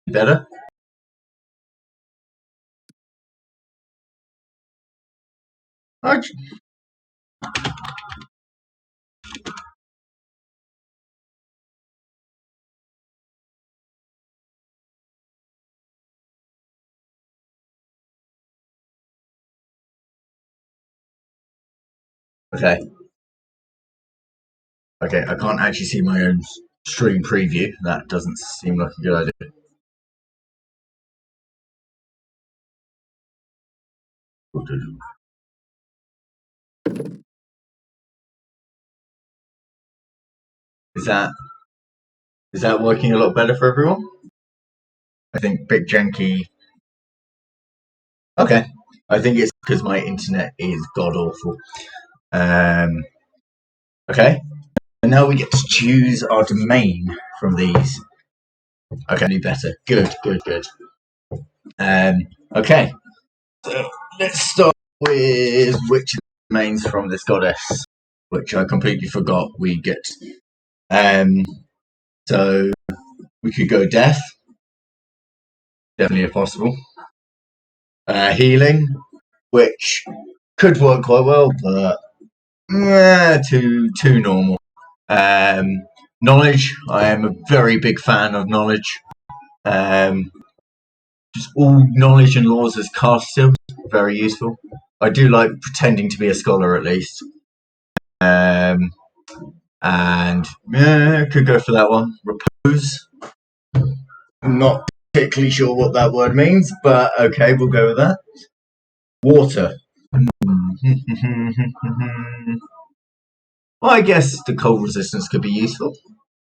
Better? Okay. Okay, I can't actually see my own stream preview. That doesn't seem like a good idea. Is that working a lot better for everyone? I think Big Janky. Okay. I think it's because my internet is god awful. Okay. And now we get to choose our domain from these. Okay, better. Good. Okay. So let's start with which domains from this goddess, which I completely forgot we get. So we could go death. Definitely if possible. Healing, which could work quite well, but too normal. Knowledge, I am a very big fan of knowledge. Just all knowledge and laws as cast skills, very useful. I do like pretending to be a scholar at least. And could go for that one. Repose. I'm not particularly sure what that word means, but okay, we'll go with that. Water. Well, I guess the cold resistance could be useful.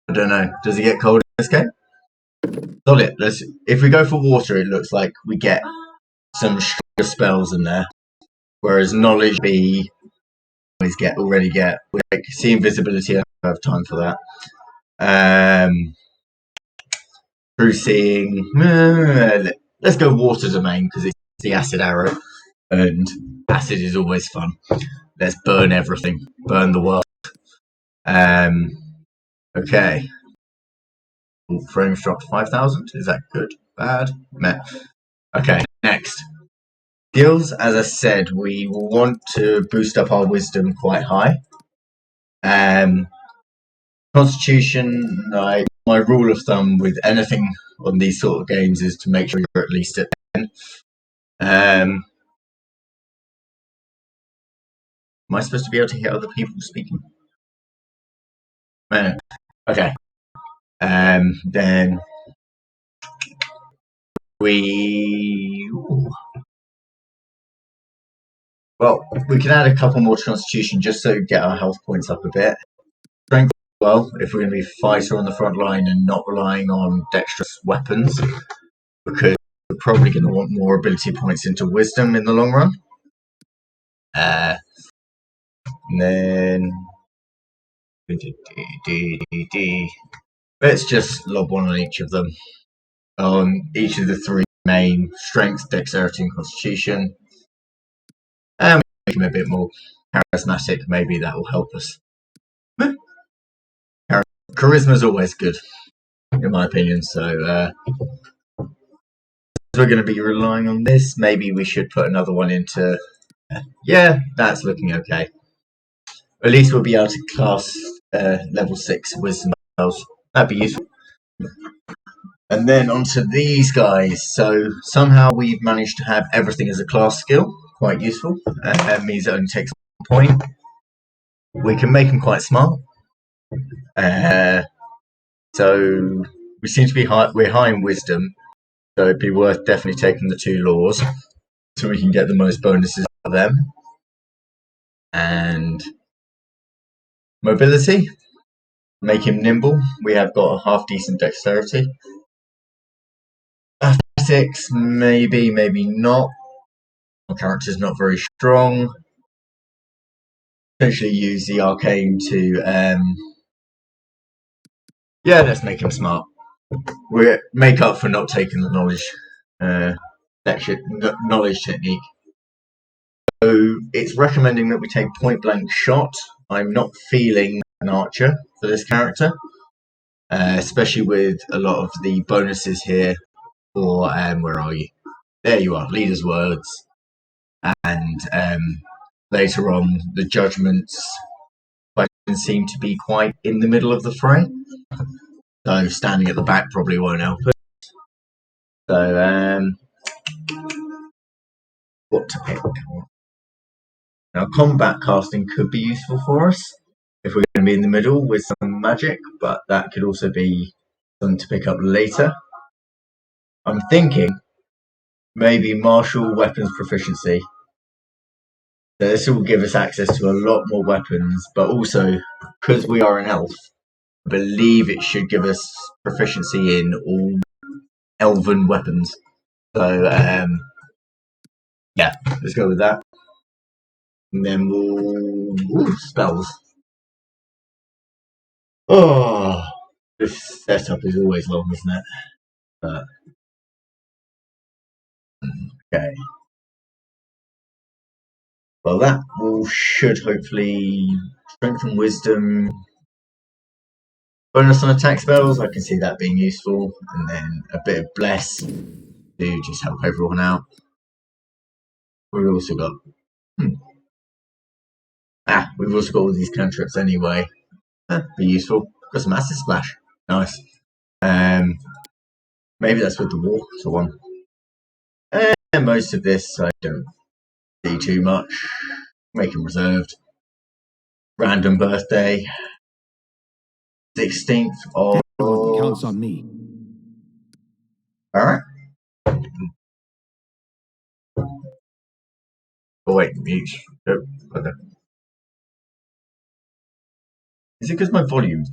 I don't know. Does it get cold in this game? Solid. If we go for water, it looks like we get some stronger spells in there. Whereas knowledge, we already get. We see invisibility. I don't have time for that. Through seeing. Let's go water domain because it's the acid arrow, and acid is always fun. Let's burn everything. Burn the world. Okay. Frames dropped 5,000. Is that good? Bad? Meh. Okay, next. Skills, as I said, we will want to boost up our wisdom quite high. Constitution, my rule of thumb with anything on these sort of games is to make sure you're at least at 10. Am I supposed to be able to hear other people speaking? No. Okay. Then we can add a couple more to Constitution just so we get our health points up a bit. Strength well, if we're going to be a fighter on the front line and not relying on dexterous weapons, because we're probably going to want more ability points into wisdom in the long run. And then let's just lob one on each of them. On each of the three main strength, dexterity, and constitution. And make him a bit more charismatic. Maybe that will help us. Charisma is always good, in my opinion. So we're going to be relying on this. Maybe we should put another one into. Yeah, that's looking okay. At least we'll be able to class level 6 wisdom spells. That'd be useful. And then onto these guys. So somehow we've managed to have everything as a class skill. Quite useful. That means it only takes 1 point. We can make them quite smart. So we seem to be we're high in wisdom. So it'd be worth definitely taking the 2 laws so we can get the most bonuses out of them. And mobility. Make him nimble. We have got a half decent dexterity. Athletics, maybe not. Our character's not very strong. Potentially use the arcane to let's make him smart. We make up for not taking the knowledge technique. So it's recommending that we take point blank shot. I'm not feeling an archer for this character, especially with a lot of the bonuses here or where are you? There you are, leader's words. And later on, the judgments seem to be quite in the middle of the fray. So standing at the back probably won't help us. So what to pick? Now, combat casting could be useful for us if we're going to be in the middle with some magic, but that could also be something to pick up later. I'm thinking maybe martial weapons proficiency. So this will give us access to a lot more weapons, but also because we are an elf, I believe it should give us proficiency in all elven weapons. So yeah, let's go with that. And then we'll spells. Oh, this setup is always long, isn't it? But okay. Well, that should hopefully strengthen wisdom. Bonus on attack spells, I can see that being useful. And then a bit of bless to just help everyone out. We've also got we've also got all these cantrips anyway. Be useful. Got some acid splash. Nice. Maybe that's with the water one. And most of this I don't see too much. Make them reserved. Random birthday. 16th of... Everyone counts on me. Alright. Oh wait, mute. Oh, okay. Is it because my volume?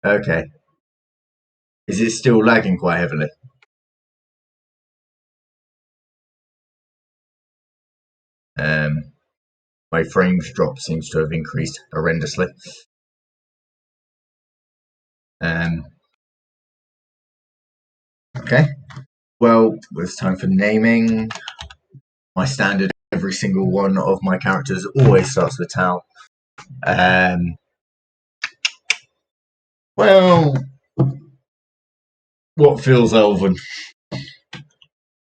Okay. Is it still lagging quite heavily? My frames drop seems to have increased horrendously. Okay. Well, it's time for naming. My standard, every single one of my characters always starts with Tal. Well, what feels elven?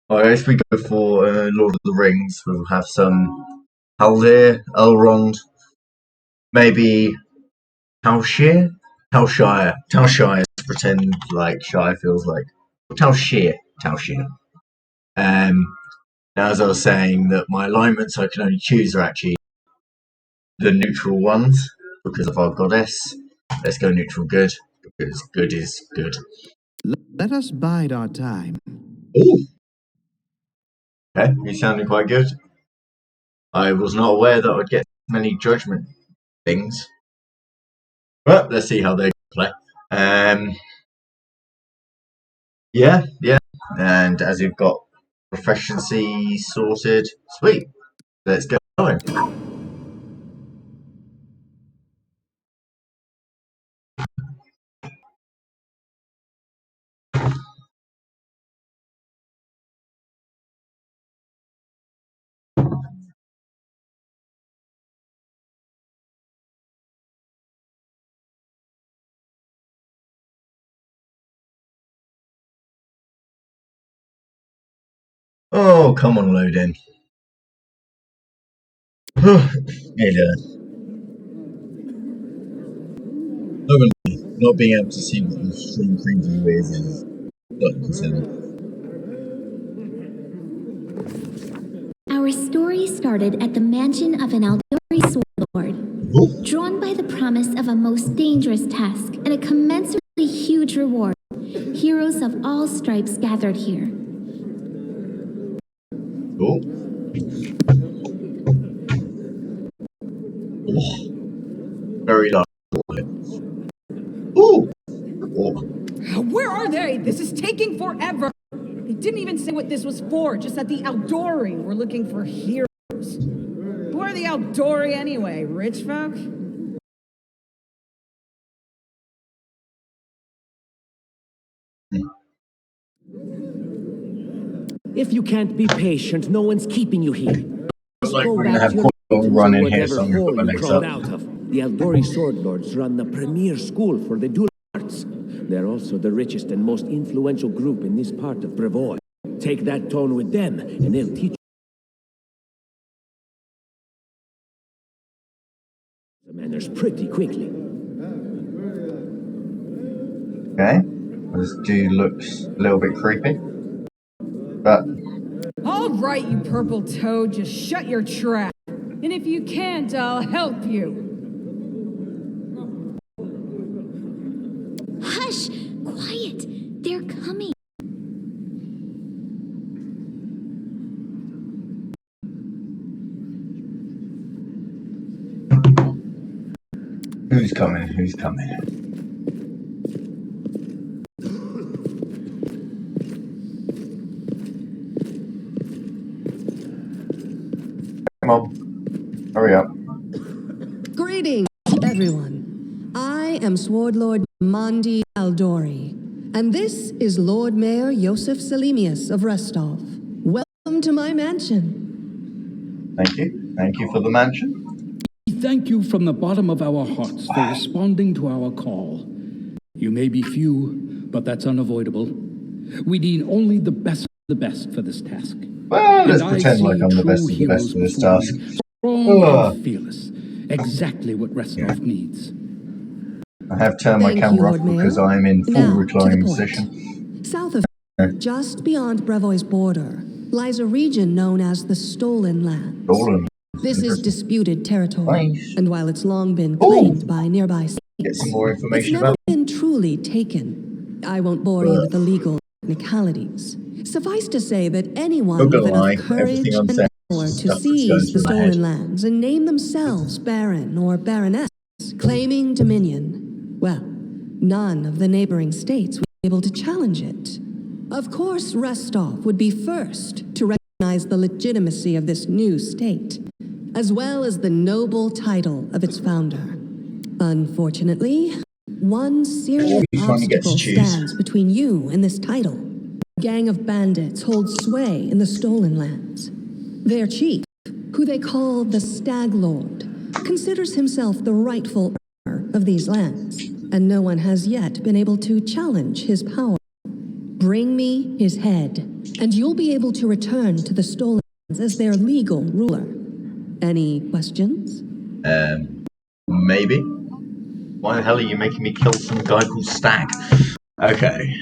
Well, if we go for Lord of the Rings, we'll have some Haldir, Elrond, maybe Talshir? Talshire, pretend like Shire feels like. Talshir. Now, as I was saying, that my alignments I can only choose are actually the neutral ones because of our goddess. Let's go neutral good, because good is good. Let us bide our time. Ooh. Okay, you're sounding quite good. I was not aware that I'd get many judgment things. Well, let's see how they play. Yeah. And as you've got proficiency sorted, sweet. Let's get going. Oh, come on, load in. Not being able to see what the stream preview is concerning. Our story started at the mansion of an Aldori sword lord. Drawn by the promise of a most dangerous task and a commensurately huge reward, heroes of all stripes gathered here. Cool. Very large. Ooh. Where are they? This is taking forever. They didn't even say what this was for, just that the Aldori were looking for heroes. Who are the Aldori anyway? Rich folk? If you can't be patient, no one's keeping you here. Looks like we're going to have quite a long run in here, so I'm going to put my legs up. The Eldori Sword Lords run the premier school for the dual arts. They're also the richest and most influential group in this part of Brevoy. Take that tone with them, and they'll teach the manners pretty quickly. Okay. This dude looks a little bit creepy. But All right, you purple toad, just shut your trap. And if you can't, I'll help you. Hush! Quiet! They're coming. who's coming? Who's coming? Come on. Hurry up. Greetings, everyone. I am Sword Lord Mandi Aldori, and this is Lord Mayor Yosef Selimius of Restov. Welcome to my mansion. Thank you. Thank you for the mansion. We thank you from the bottom of our hearts for responding to our call. You may be few, but that's unavoidable. We need only the best of the best for this task. Well, let's And pretend I like I'm see the best true of the best heroes for this before task. me, strong and fearless. Exactly what Restov needs. I have turned my Thank you, camera off Lord Mayor. because I'm in full Now, to the reclining point. position. South of just beyond Brevoy's border, lies a region known as the Stolen Lands. Stolen. This is Interesting. disputed territory, Nice. and while it's long been claimed by nearby Get states, some more it's information never about been truly taken. I won't bore you with the legal technicalities. Suffice to say that anyone Not with gonna lie, enough courage everything I'm and saying power is to stuff that's going seize the through my head. Stolen Lands and name themselves Baron or Baroness, claiming dominion, well, none of the neighboring states would be able to challenge it. Of course, Restov would be first to recognize the legitimacy of this new state, as well as the noble title of its founder. Unfortunately, one serious Each one you get to obstacle choose. stands between you and this title. A gang of bandits holds sway in the Stolen Lands. Their chief, who they call the Stag Lord, considers himself the rightful owner of these lands, and no one has yet been able to challenge his power. Bring me his head, and you'll be able to return to the Stolen Lands as their legal ruler. Any questions? Maybe. Why the hell are you making me kill some guy called Stag? Okay.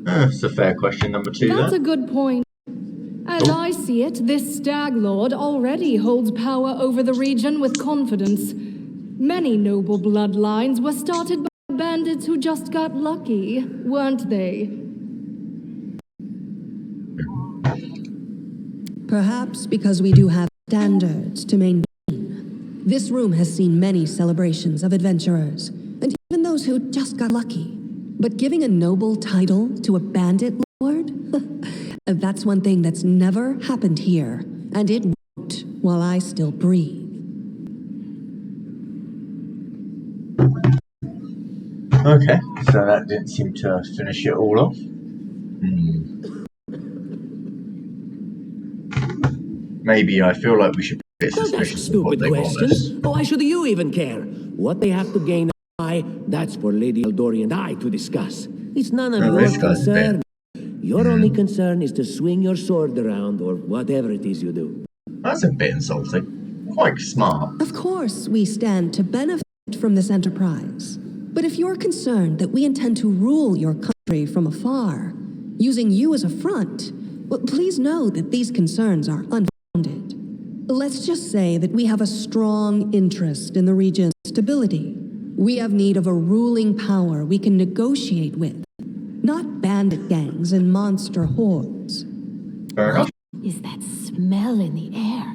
That's a fair question, number two That's there. a good point. As I see it, this Stag Lord already holds power over the region with confidence. Many noble bloodlines were started by bandits who just got lucky, weren't they? Perhaps because we do have standards to maintain. This room has seen many celebrations of adventurers, and even those who just got lucky. But giving a noble title to a bandit lord? That's one thing that's never happened here, and it won't while I still breathe. Okay, so that didn't seem to finish it all off. Maybe I feel like we should be a bit Don't ask suspicious of what stupid they want us. questions. Why should you even care? What they have to gain, that's for Lady Eldori and I to discuss. It's none of Oh, your this guy's a bit- concern. Your only concern is to swing your sword around or whatever it is you do. That's a bit insulting. Quite smart. Of course, we stand to benefit from this enterprise. But if you're concerned that we intend to rule your country from afar, using you as a front, well, please know that these concerns are unfounded. Let's just say that we have a strong interest in the region's stability. We have need of a ruling power we can negotiate with, not bandit gangs and monster hordes. Fair enough. Is that smell in the air?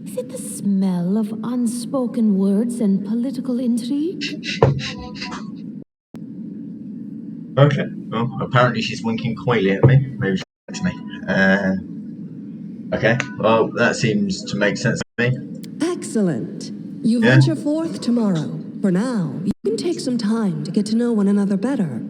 Is it the smell of unspoken words and political intrigue? Okay. Well, apparently she's winking coyly at me. Maybe she likes me. Okay. Well, that seems to make sense to me. Excellent. You Yeah. venture forth tomorrow. For now, you can take some time to get to know one another better.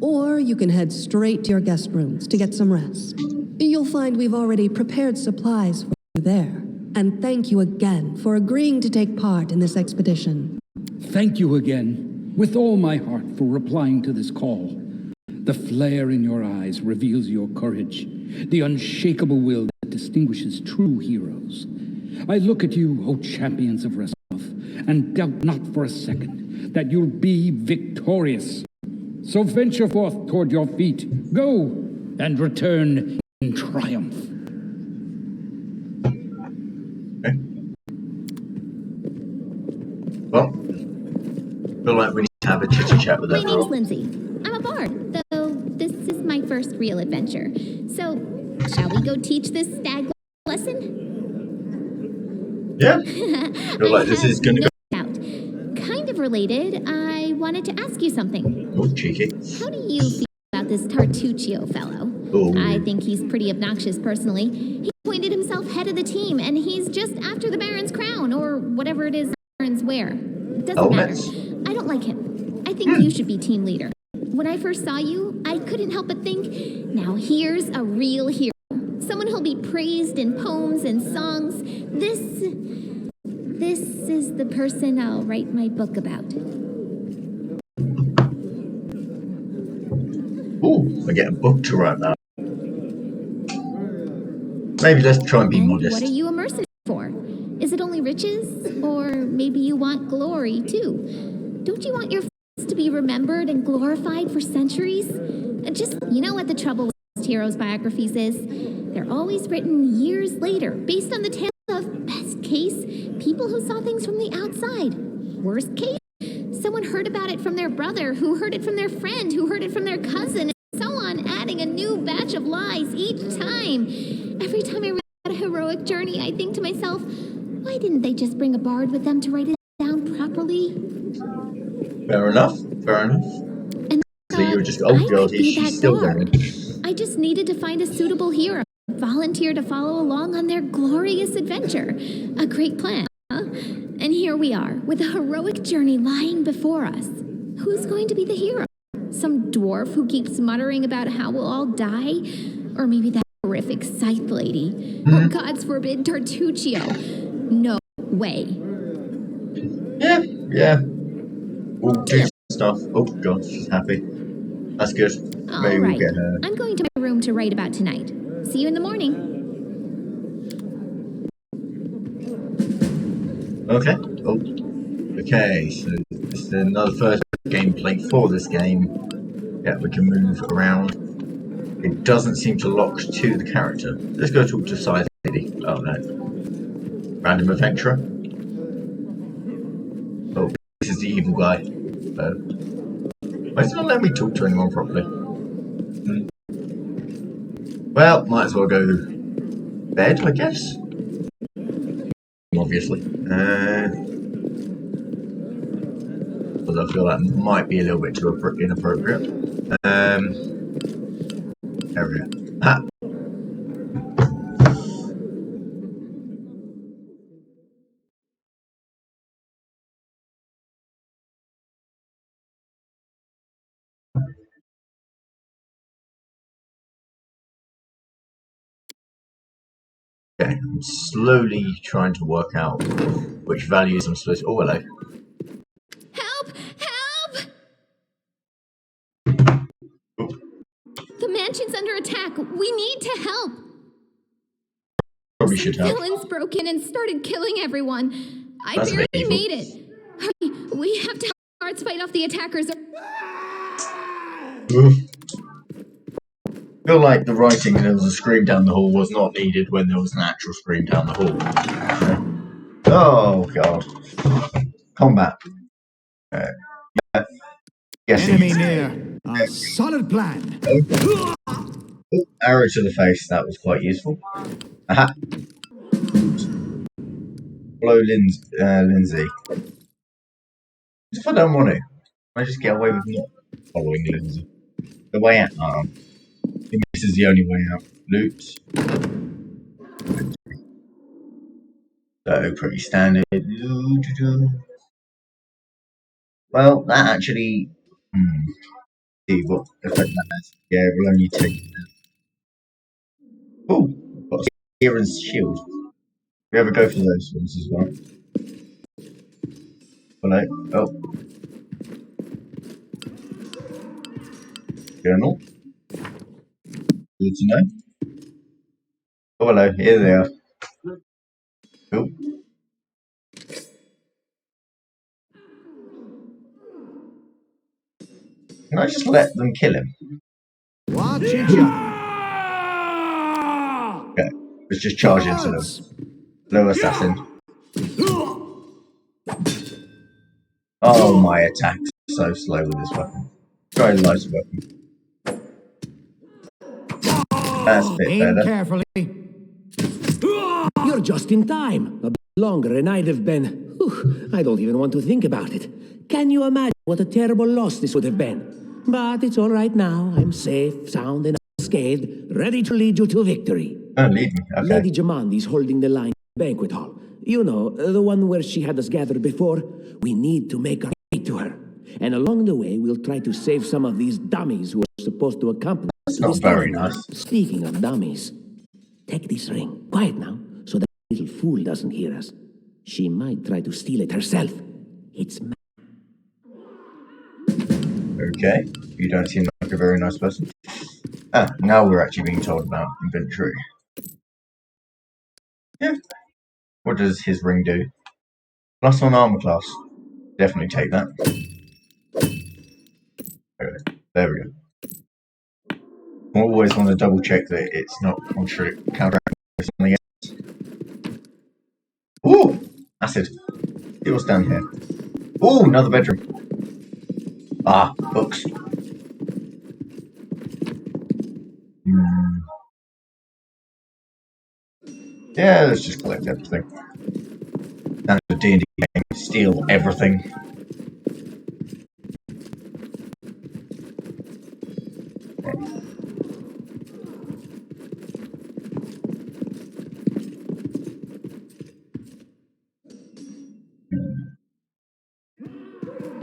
Or you can head straight to your guest rooms to get some rest. You'll find we've already prepared supplies for you there. and thank you again for agreeing to take part in this expedition. Thank you again, with all my heart, for replying to this call. The flare in your eyes reveals your courage, the unshakable will that distinguishes true heroes. I look at you, O champions of Restoff, and doubt not for a second that you'll be victorious. So venture forth toward your feet. Go, and return in triumph. Okay. Well, feel like we need to have a chitty chat with My that name's girl. Lindsay. I'm a bard, though this is my first real adventure. So, shall we go teach this stag lesson? Yeah. Feel like this is going to go. Out. Kind of related, I wanted to ask you something. Oh, cheeky. How do you feel about this Tartuccio fellow? Oh. I think he's pretty obnoxious personally. He appointed himself head of the team, and he's just after the Baron's crown, or whatever it is Barons wear. Doesn't matter. I don't like him. I think you should be team leader. When I first saw you, I couldn't help but think, now here's a real hero. Someone who'll be praised in poems and songs. This is the person I'll write my book about. Ooh, I get a book to write now. Maybe let's try and be modest. What are you a mercenary for? Is it only riches? Or maybe you want glory, too? Don't you want your friends to be remembered and glorified for centuries? Just, you know what the trouble with heroes' biographies is? They're always written years later, based on the tales of, best case, people who saw things from the outside. Worst case, someone heard about it from their brother, who heard it from their friend, who heard it from their cousin, and so on, adding a new batch of lies each time. Every time I read about a heroic journey, I think to myself, why didn't they just bring a bard with them to write it down properly? Fair enough. Fair enough. And So you were just, oh god, she's still bard. going. I just needed to find a suitable hero, volunteer to follow along on their glorious adventure. A great plan, huh? And here we are, with a heroic journey lying before us. Who's going to be the hero? Some dwarf who keeps muttering about how we'll all die? Or maybe that horrific scythe lady? Or gods forbid, Tartuccio? No way. Yeah. We'll do stuff. Oh god, she's happy. That's good. Maybe we'll get her. I'm going to my room to write about tonight. See you in the morning. Okay. Oh. Okay, so this is another first gameplay for this game. Yeah, we can move around. It doesn't seem to lock to the character. Let's go talk to Scythe Lady. Oh no. Random adventurer. Oh, this is the evil guy. Why does it not let me talk to anyone properly? Well, might as well go bed, I guess. Obviously. Because I feel that might be a little bit too inappropriate. There we go. Ah. Okay, I'm slowly trying to work out which values I'm supposed to... Oh, hello. Help! Help! Oh. The mansion's under attack. We need to help. Probably should help. Villains broke in and started killing everyone. I That's barely evil. made it. Hurry, we have to help the guards fight off the attackers. Oof. I feel like the writing there was a scream down the hall was not needed when there was an actual scream down the hall. Oh god. Combat. Yeah. Yes, Enemy near. A solid plan. Oh, arrow to the face. That was quite useful. Aha. Follow Lindsay. If I don't want to, I just get away with not following Lindsay. The way out. I think this is the only way out. Loops. So pretty standard. Well, that actually. See what effect that has. Yeah, we'll only take. Oh, got a Kieran's shield. We ever go for those ones as well? Hello? Oh. Journal. Good to know. Oh, hello. Here they are. Cool. Can I just let them kill him? Watch each other. Okay. Let's just charge into them. Hello, assassin. Oh, my attack's so slow with this weapon. Try a lighter weapon. That's a bit Aim better. carefully. You're just in time. A bit longer and I'd have been... Whew, I don't even want to think about it. Can you imagine what a terrible loss this would have been? But it's all right now. I'm safe, sound, and unscathed, ready to lead you to victory. Oh, lead me. Okay. Lady Jamandi's holding the line in the banquet hall. You know, the one where she had us gathered before. We need to make our way to her. And along the way, we'll try to save some of these dummies who are supposed to accompany us That's to not this very tournament. nice. Speaking of dummies, take this ring. Quiet now, so that little fool doesn't hear us. She might try to steal it herself. It's Okay. You don't seem like a very nice person. Ah, now we're actually being told about inventory. Yeah. What does his ring do? +1 armor class. Definitely take that. Okay. There we go. I always want to double check that it's not counteracting something else. Ooh! Acid. See what's down here. Ooh, another bedroom. Ah, books. Yeah, let's just collect everything. That's a D&D game. Steal everything.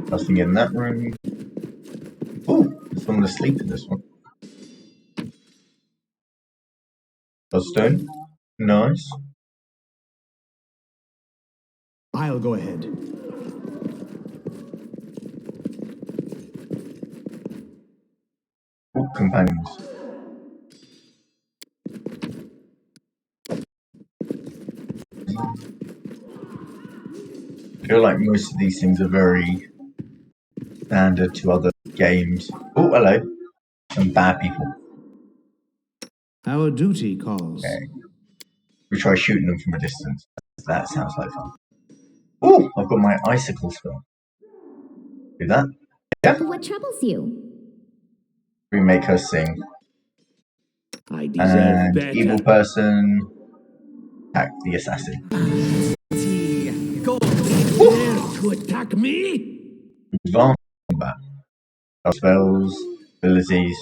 Nothing in that room. Ooh, there's someone asleep in this one. Stone. Nice. I'll go ahead. Ooh, companions. I feel like most of these things are very standard to other games. Oh, hello. Some bad people. Our duty calls. Okay. We try shooting them from a distance. That sounds like fun. Oh, I've got my icicle spell. Do that. Yeah. What troubles you? We make her sing. I deserve And better. evil person attack the assassin. Go there to attack me? Advanced combat. Our spells, abilities.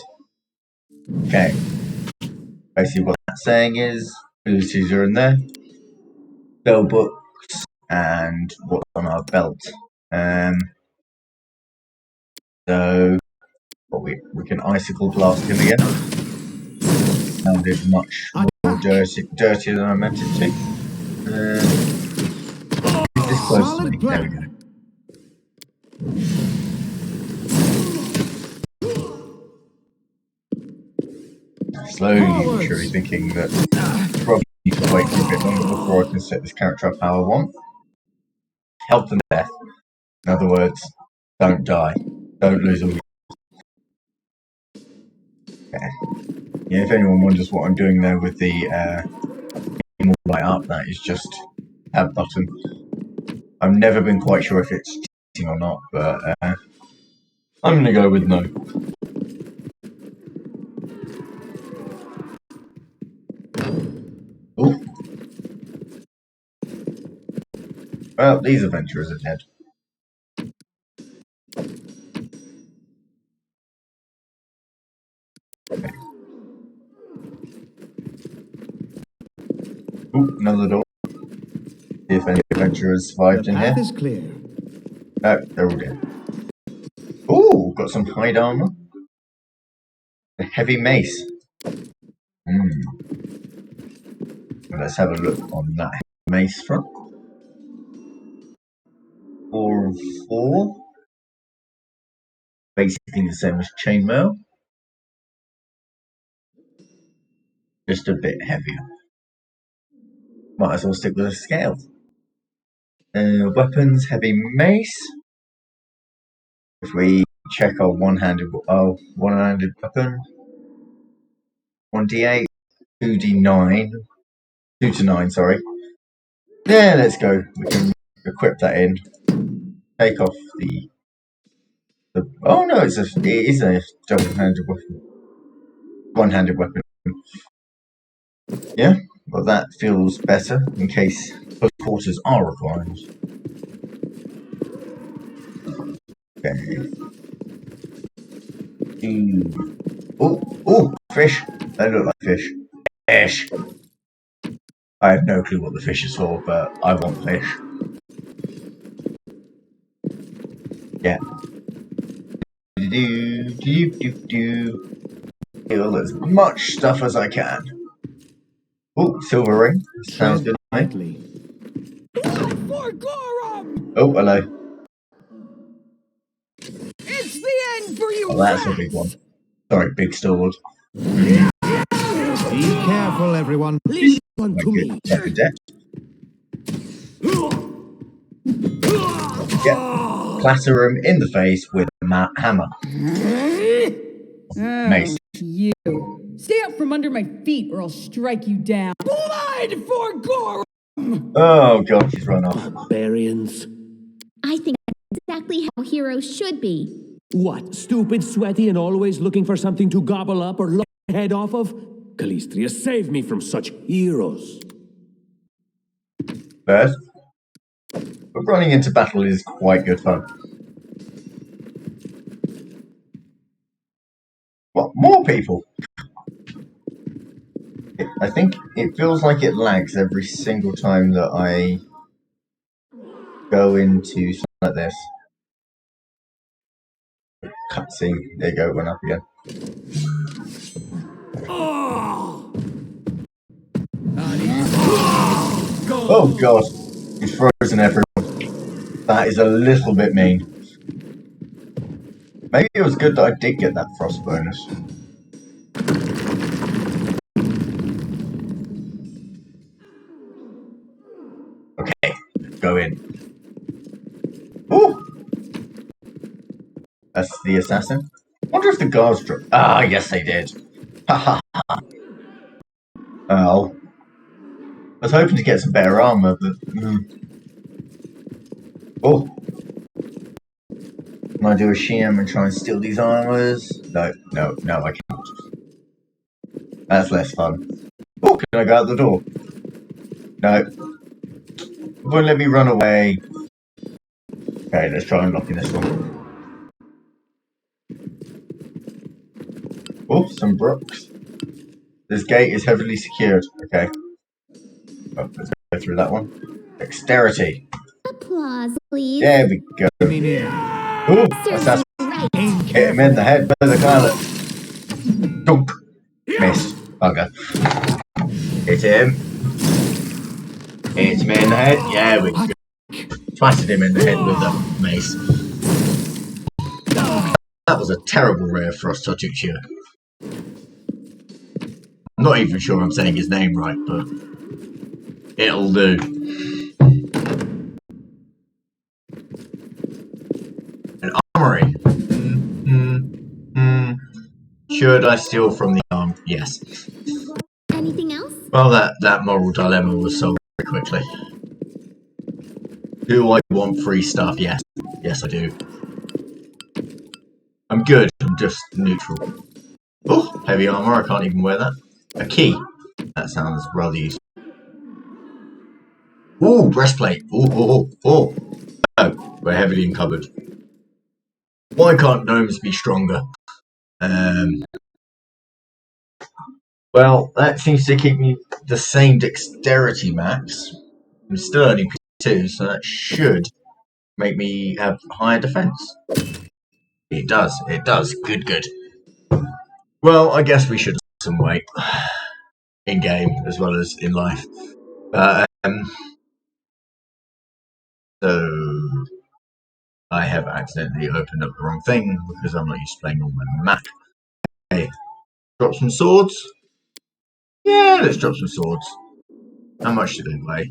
Okay. Basically what that's saying is abilities are in there. Spell books and what's on our belt. So we can icicle blast him again. Sounded much more dirtier than I meant it to. Is this close to me? There we go. Slowly, surely thinking that probably need to wait for a bit longer before I can set this character up how I want. Health and death. In other words, don't die. Don't lose all your... Yeah, if anyone wonders what I'm doing there with the light up, that is just tab button. I've never been quite sure if it's cheating or not, but I'm going to go with no. Ooh. Well, these adventurers are dead. Okay. Ooh, another door. See if any adventurers survived in here. The path is clear. Oh, they're all dead. Ooh, got some hide armor. A heavy mace. Let's have a look on that mace front. 4 and 4. Basically the same as chainmail. Just a bit heavier. Might as well stick with a scale. Weapons, heavy mace. If we check our one-handed weapon, 1d8, 2d9, 2 to 9, sorry. Yeah, let's go. We can equip that in. Take off the oh no, it is a double-handed weapon. One-handed weapon. Yeah, well that feels better in case close quarters are required. Okay. Oh, fish. They look like fish. Fish. I have no clue what the fish is for, but I want fish. Yeah. Kill as much stuff as I can. Oh, silver ring. Sounds good to me. Oh, hello. It's the end for you. Oh, that's a big one. Sorry, big sword. Be careful, everyone. Leave one to me. Yeah. Clatter him in the face with a hammer. Mace. You. Stay up from under my feet or I'll strike you down. Blood for Gorum! Oh god, she's run off. Barbarians. I think that's exactly how heroes should be. What, stupid, sweaty, and always looking for something to gobble up or lock the head off of? Calistria, save me from such heroes. But running into battle is quite good fun. What, more people? I think it feels like it lags every single time that I go into something like this. Cutscene. There you go, it went up again. Oh god, he's frozen everyone. That is a little bit mean. Maybe it was good that I did get that frost bonus. Okay, go in. Ooh! That's the assassin. Wonder if the guards dropped. Ah, yes they did. Ha ha ha. Oh. I was hoping to get some better armor, but... Oh. Can I do a shim and try and steal these armors? No, I can't. That's less fun. Oh, can I go out the door? No. It won't let me run away. Okay, let's try unlocking this one. Oh, some brooks. This gate is heavily secured. Okay. Oh, let's go through that one. Dexterity. Applause, please. There we go. Oh, that's hit him in the head with the gauntlet. Dunk. Missed. Bugger. Hit him. Hit him in the head. Yeah, we go. Twatted him in the head with the mace. That was a terrible rare frost Talshir. I'm not even sure I'm saying his name right, but it'll do. An armory. Should I steal from the arm? Yes. Anything else? Well, that moral dilemma was solved very quickly. Do I want free stuff? Yes. Yes, I do. I'm good. I'm just neutral. Oh, heavy armor. I can't even wear that. A key. That sounds rather useful. Ooh, breastplate. Oh. Oh, we're heavily encumbered. Why can't gnomes be stronger? Well, that seems to keep me the same dexterity max. I'm still only P2, so that should make me have higher defense. It does. Good. Well, I guess we should lose some weight in game as well as in life. So I have accidentally opened up the wrong thing because I'm not used to playing on my Mac. Okay, drop some swords. Yeah, let's drop some swords. How much do they weigh?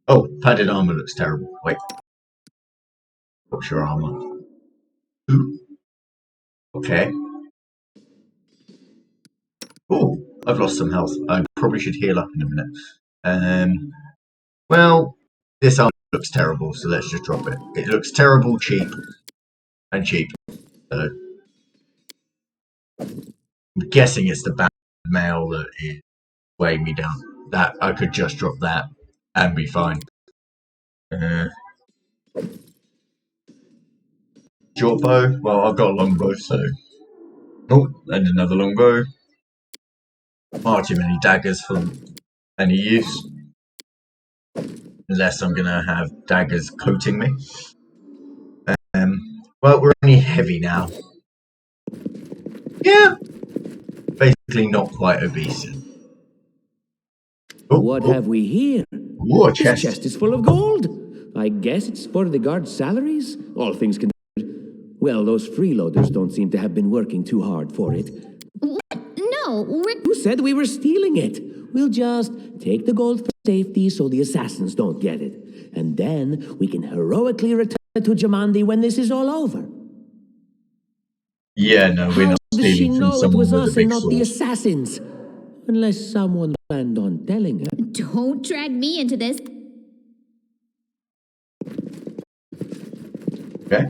Oh, padded armor looks terrible. Wait. What's your armor? 2. Okay. Oh, I've lost some health. I probably should heal up in a minute. Well, this armor looks terrible, so let's just drop it. It looks terrible, cheap, and cheap. I'm guessing it's the bad mail that is weighing me down. That I could just drop that and be fine. Short bow. Well, I've got a long bow, so. Oh, and another long bow. Far too many daggers for any use. Unless I'm gonna have daggers coating me. Well, we're only heavy now. Yeah. Basically not quite obese. Oh, What have we here? Ooh, a chest. This chest is full of gold. I guess it's for the guards' salaries, all things considered. Well, those freeloaders don't seem to have been working too hard for it. No, we're... Who said we were stealing it? We'll just take the gold for safety so the assassins don't get it. And then we can heroically return it to Jamandi when this is all over. Yeah, no, we're not How does she stealing from know it someone was with us a big and not the sword. assassins? Unless someone planned on telling her. Don't drag me into this. Okay.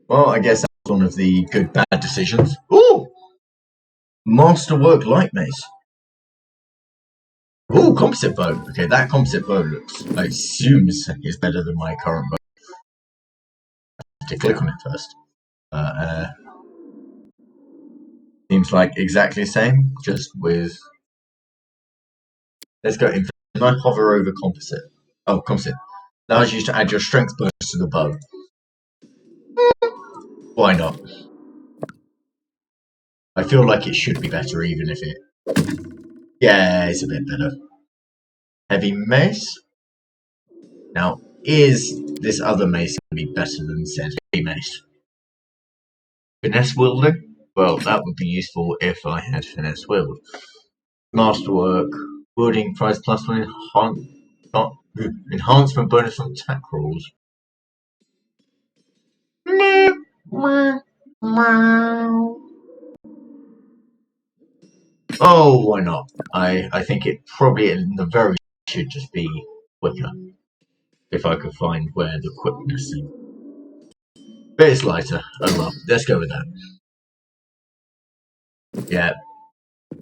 Well, I guess that's one of the good bad decisions. Ooh! Masterwork light mace. Ooh, composite bow. Okay, that composite bow looks, I assume, is better than my current bow. I have to click on it first. Seems like exactly the same, just with... Let's go in. Can I hover over composite? Oh, composite. Allows you to add your strength bonus to the bow. Why not? I feel like it should be better even if it... Yeah, it's a bit better. Heavy mace. Now, is this other mace going to be better than said heavy mace? Finesse wielding? Well, that would be useful if I had finesse wield. Masterwork. Wielding price plus 1 enhancement bonus on attack rolls. Oh, why not? I think it probably in the very should just be quicker. If I could find where the quickness is. But it's lighter. Oh well, let's go with that. Yeah.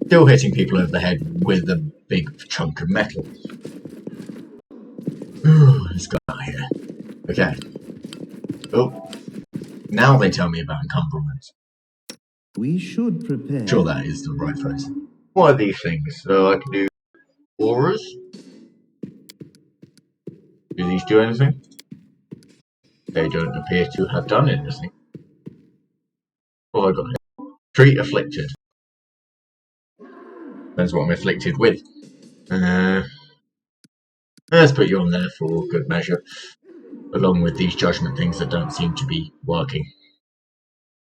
Still hitting people over the head with a big chunk of metal. Let's go out here. Okay. Oh. Now they tell me about encumbrance. We should prepare. Sure, that is the right phrase. What are these things? So I can do auras? Do these do anything? They don't appear to have done anything. Oh, I got it. Treat afflicted. Depends what I'm afflicted with. Let's put you on there for good measure. Along with these judgment things that don't seem to be working.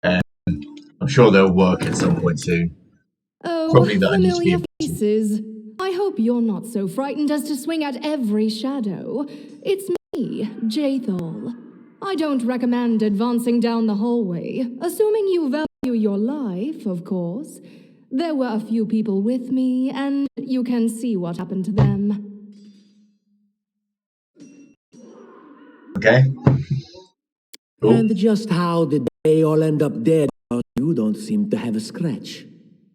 I'm sure they'll work at some point soon. Oh, Probably that I need to be familiar faces. I hope you're not so frightened as to swing at every shadow. It's me, Jathal. I don't recommend advancing down the hallway, assuming you value your life, of course. There were a few people with me, and you can see what happened to them. Okay. Cool. And just how did they all end up dead? You don't seem to have a scratch.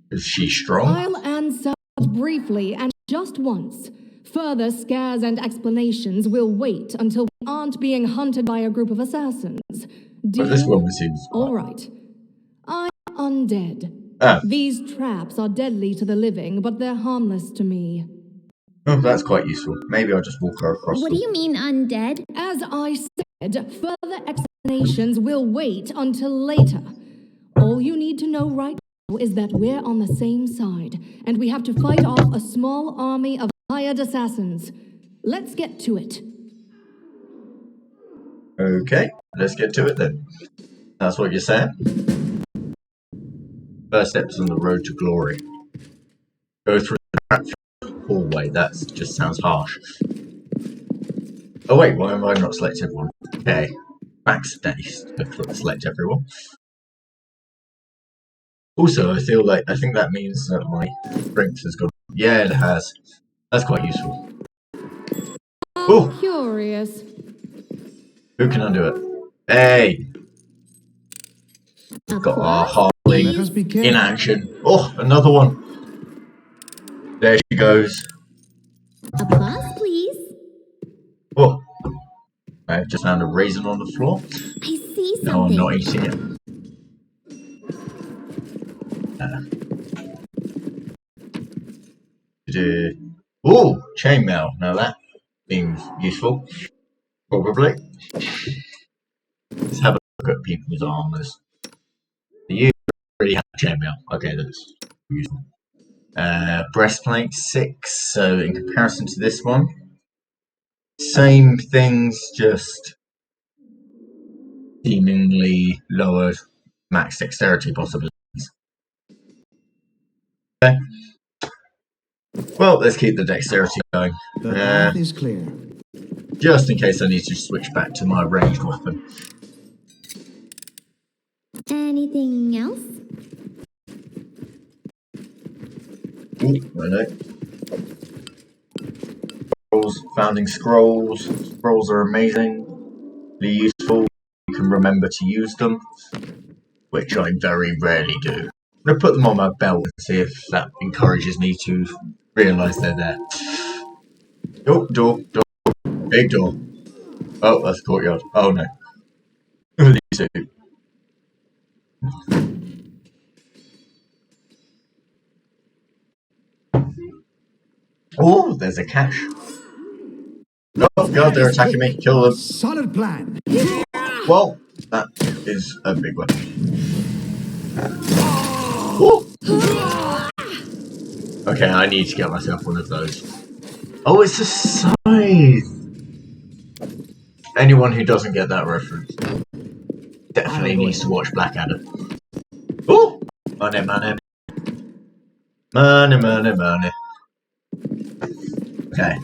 Is she strong? I'll answer briefly and just once. Further scares and explanations will wait until we aren't being hunted by a group of assassins. But this woman seems... All right. I'm undead. Ah. These traps are deadly to the living, but they're harmless to me. Oh, that's quite useful. Maybe I'll just walk her across. What do you mean undead? As I said, further explanations will wait until later. All you need to know right now is that we're on the same side, and we have to fight off a small army of hired assassins. Let's get to it. Okay, let's get to it then. That's what you're saying? First steps on the road to glory. Go through the hallway. That just sounds harsh. Oh wait, why am I not select everyone? Okay. Backspace to select everyone. Also, I think that means that my strength has gone. Yeah, it has. That's quite useful. Oh, Curious. who can undo it? Hey, got our Harley Let us be careful. in action. Oh, another one. There she goes. Applause, please. Oh, I've just found a raisin on the floor. I see something. No, I'm not eating it. Oh, chainmail. Now that seems useful. Probably. Let's have a look at people's armors. You already have chainmail. Okay, that's useful. Breastplate 6. So in comparison to this one, same things, just seemingly lower max dexterity possibilities. Okay. Well, let's keep the dexterity going. The path is clear. Just in case I need to switch back to my ranged weapon. Anything else? Ooh, I know. Scrolls, founding scrolls. Scrolls are amazing. They're useful. You can remember to use them, which I very rarely do. I'm going to put them on my belt and see if that encourages me to realise they're there. Oh, door. Big door. Oh, that's a courtyard. Oh no. These two. Oh, there's a cache. Oh god, they're attacking me. Kill them. Solid plan. Well, that is a big one. Oh. Okay, I need to get myself one of those. Oh, it's a scythe. Anyone who doesn't get that reference definitely needs to watch Blackadder. Oh! Money, money. Money, money, money. Okay.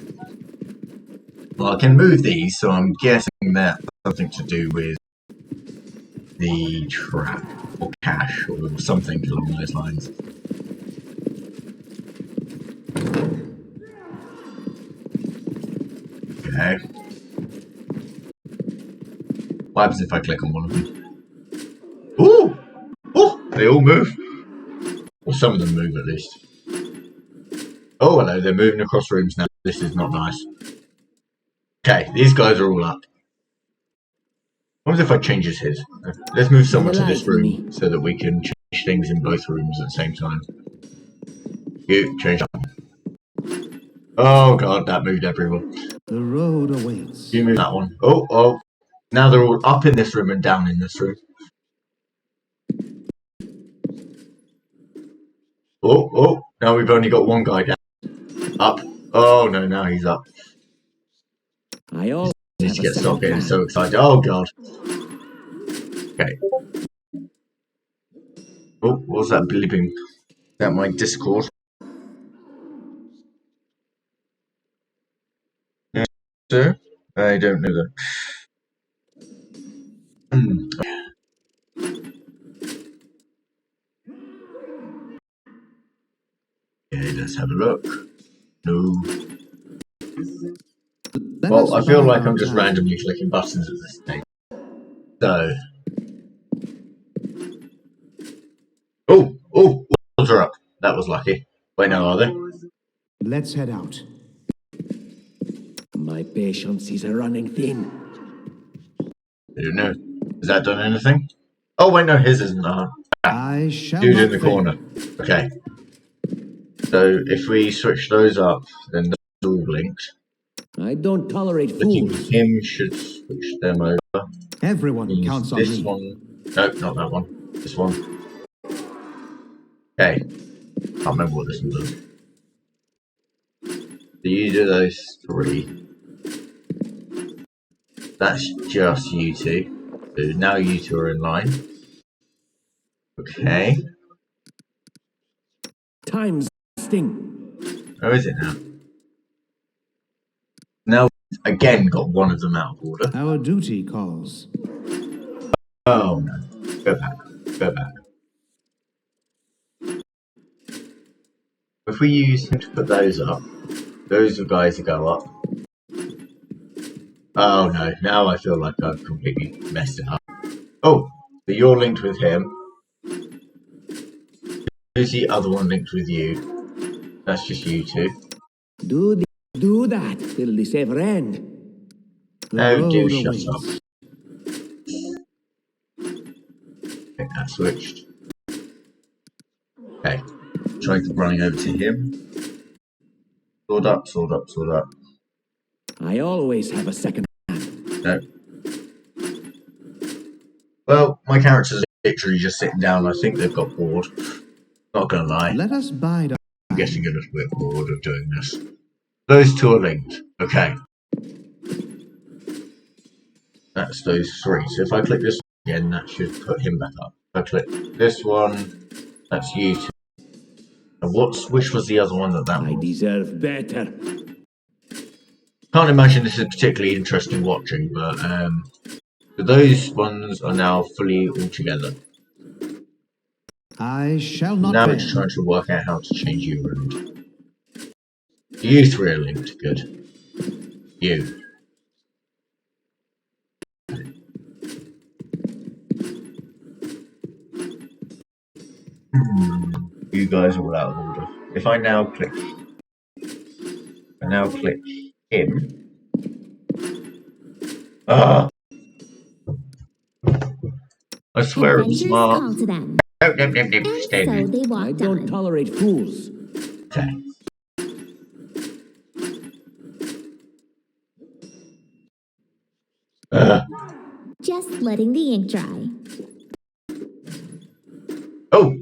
Well, I can move these, so I'm guessing that's something to do with the trap, or cache, or something along those lines. Okay. What happens if I click on one of them? Ooh! Oh! They all move. Or some of them move at least. Oh, hello, they're moving across rooms now. This is not nice. Okay, these guys are all up. What if I change his? Let's move someone to this room so that we can change things in both rooms at the same time. You, change that. Oh god, that moved everyone. The road awaits. You move that one. Oh. Now they're all up in this room and down in this room. Oh. Now we've only got one guy down. Up. Oh no, now he's up. I always Need to stop getting so excited. Oh god. Okay. Oh, what was that blipping? Is that my Discord? Sir? I don't know that. Okay, let's have a look. No. Well, I feel like I'm just randomly clicking buttons at this stage. So. Oh, walls are up. That was lucky. Wait, no, are they? Let's head out. My patience is running thin. I don't know. Has that done anything? Oh, wait, no, his isn't. I shall Dude not in the fail. corner. Okay. So, if we switch those up, then they're all linked. I don't tolerate Clicking fools. him should switch them over. Everyone counts on This me. one. Nope, not that one. This one. Okay. Can't remember what this one does. So you do those three. That's just you two. So now you two are in line. Okay. Time's sting. Where is it now? Now, again, got one of them out of order. Our duty calls. Oh no. Go back. Go back. If we use him to put those up, those are guys that go up. Oh no, now I feel like I've completely messed it up. Oh, but you're linked with him. Who's the other one linked with you? That's just you two. Do that till this ever end. No, do shut up. Okay, that switched. Okay, try running over to him. Sword up, sword up, sword up. I always have a second plan. No. Well, my characters are literally just sitting down. I think they've got bored. Not gonna lie. Let us bide. I'm getting a little bit bored of doing this. Those two are linked. Okay. That's those three. So if I click this again, that should put him back up. If I click this one, that's you two. And which was the other one that was? I deserve better. Can't imagine this is particularly interesting watching, but those ones are now fully all together. I shall not Now fail. it's trying to work out how to change you around. You three are linked. Good. You. You guys are all out of order. If I now click him. Ah! I swear I'm smart. Call to them. No, And stay so there. they I walked don't on. tolerate fools. Okay. Just letting the ink dry. Oh!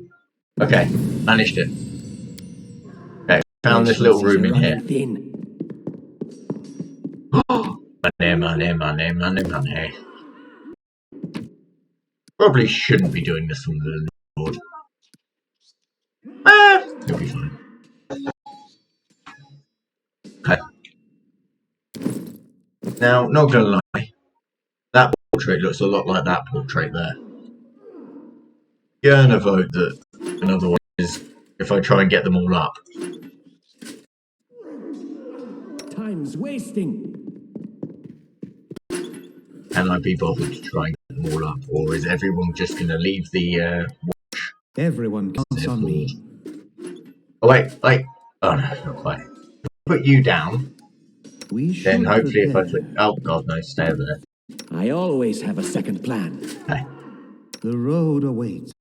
Okay, managed it. Okay, found this little room in here. Money. Probably shouldn't be doing this from the board. It'll be fine. Okay. Now, not gonna lie, that portrait looks a lot like that portrait there. Gonna vote that another one is if I try and get them all up. Time's wasting. Can I be bothered to try and get them all up, or is everyone just gonna leave the Everyone counts on me. Oh wait. Oh no, not quite. Put you down. Then hopefully if I click... Oh god, no, stay over there. I always have a second plan. Okay. The road awaits.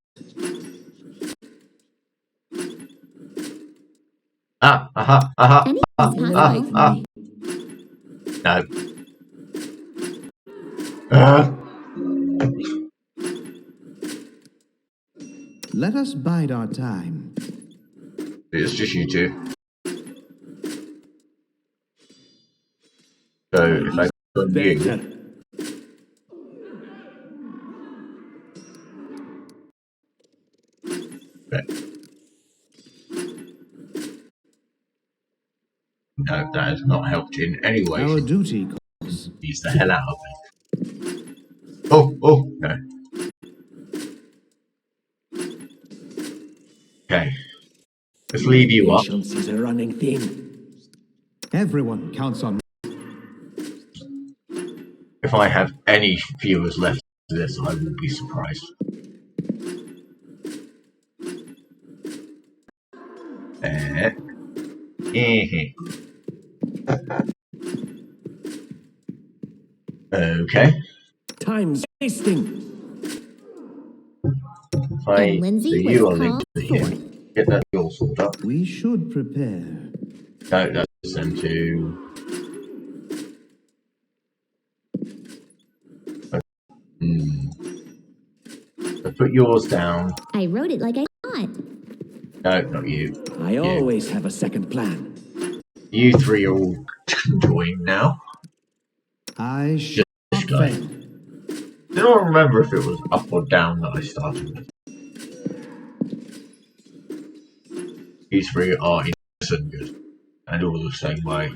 No. Let us bide our time. It's just you two. So if I put you... Okay. No, that has not helped in any way. Our duty calls. Beats the hell out of me. Oh, no. Okay. Let's leave you up. Patience is a running thing. Everyone counts on me. If I have any viewers left to this, I will be surprised. Okay. Time's wasting. So Lindsay you are was linked to him. Get that all sorted up. We should prepare. No, that's them to... So put yours down. I wrote it like I thought. No, not you. I always have a second plan. You three are all joined now. I shall Just guy. I don't remember if it was up or down that I started with. These three are innocent good, and all the same way.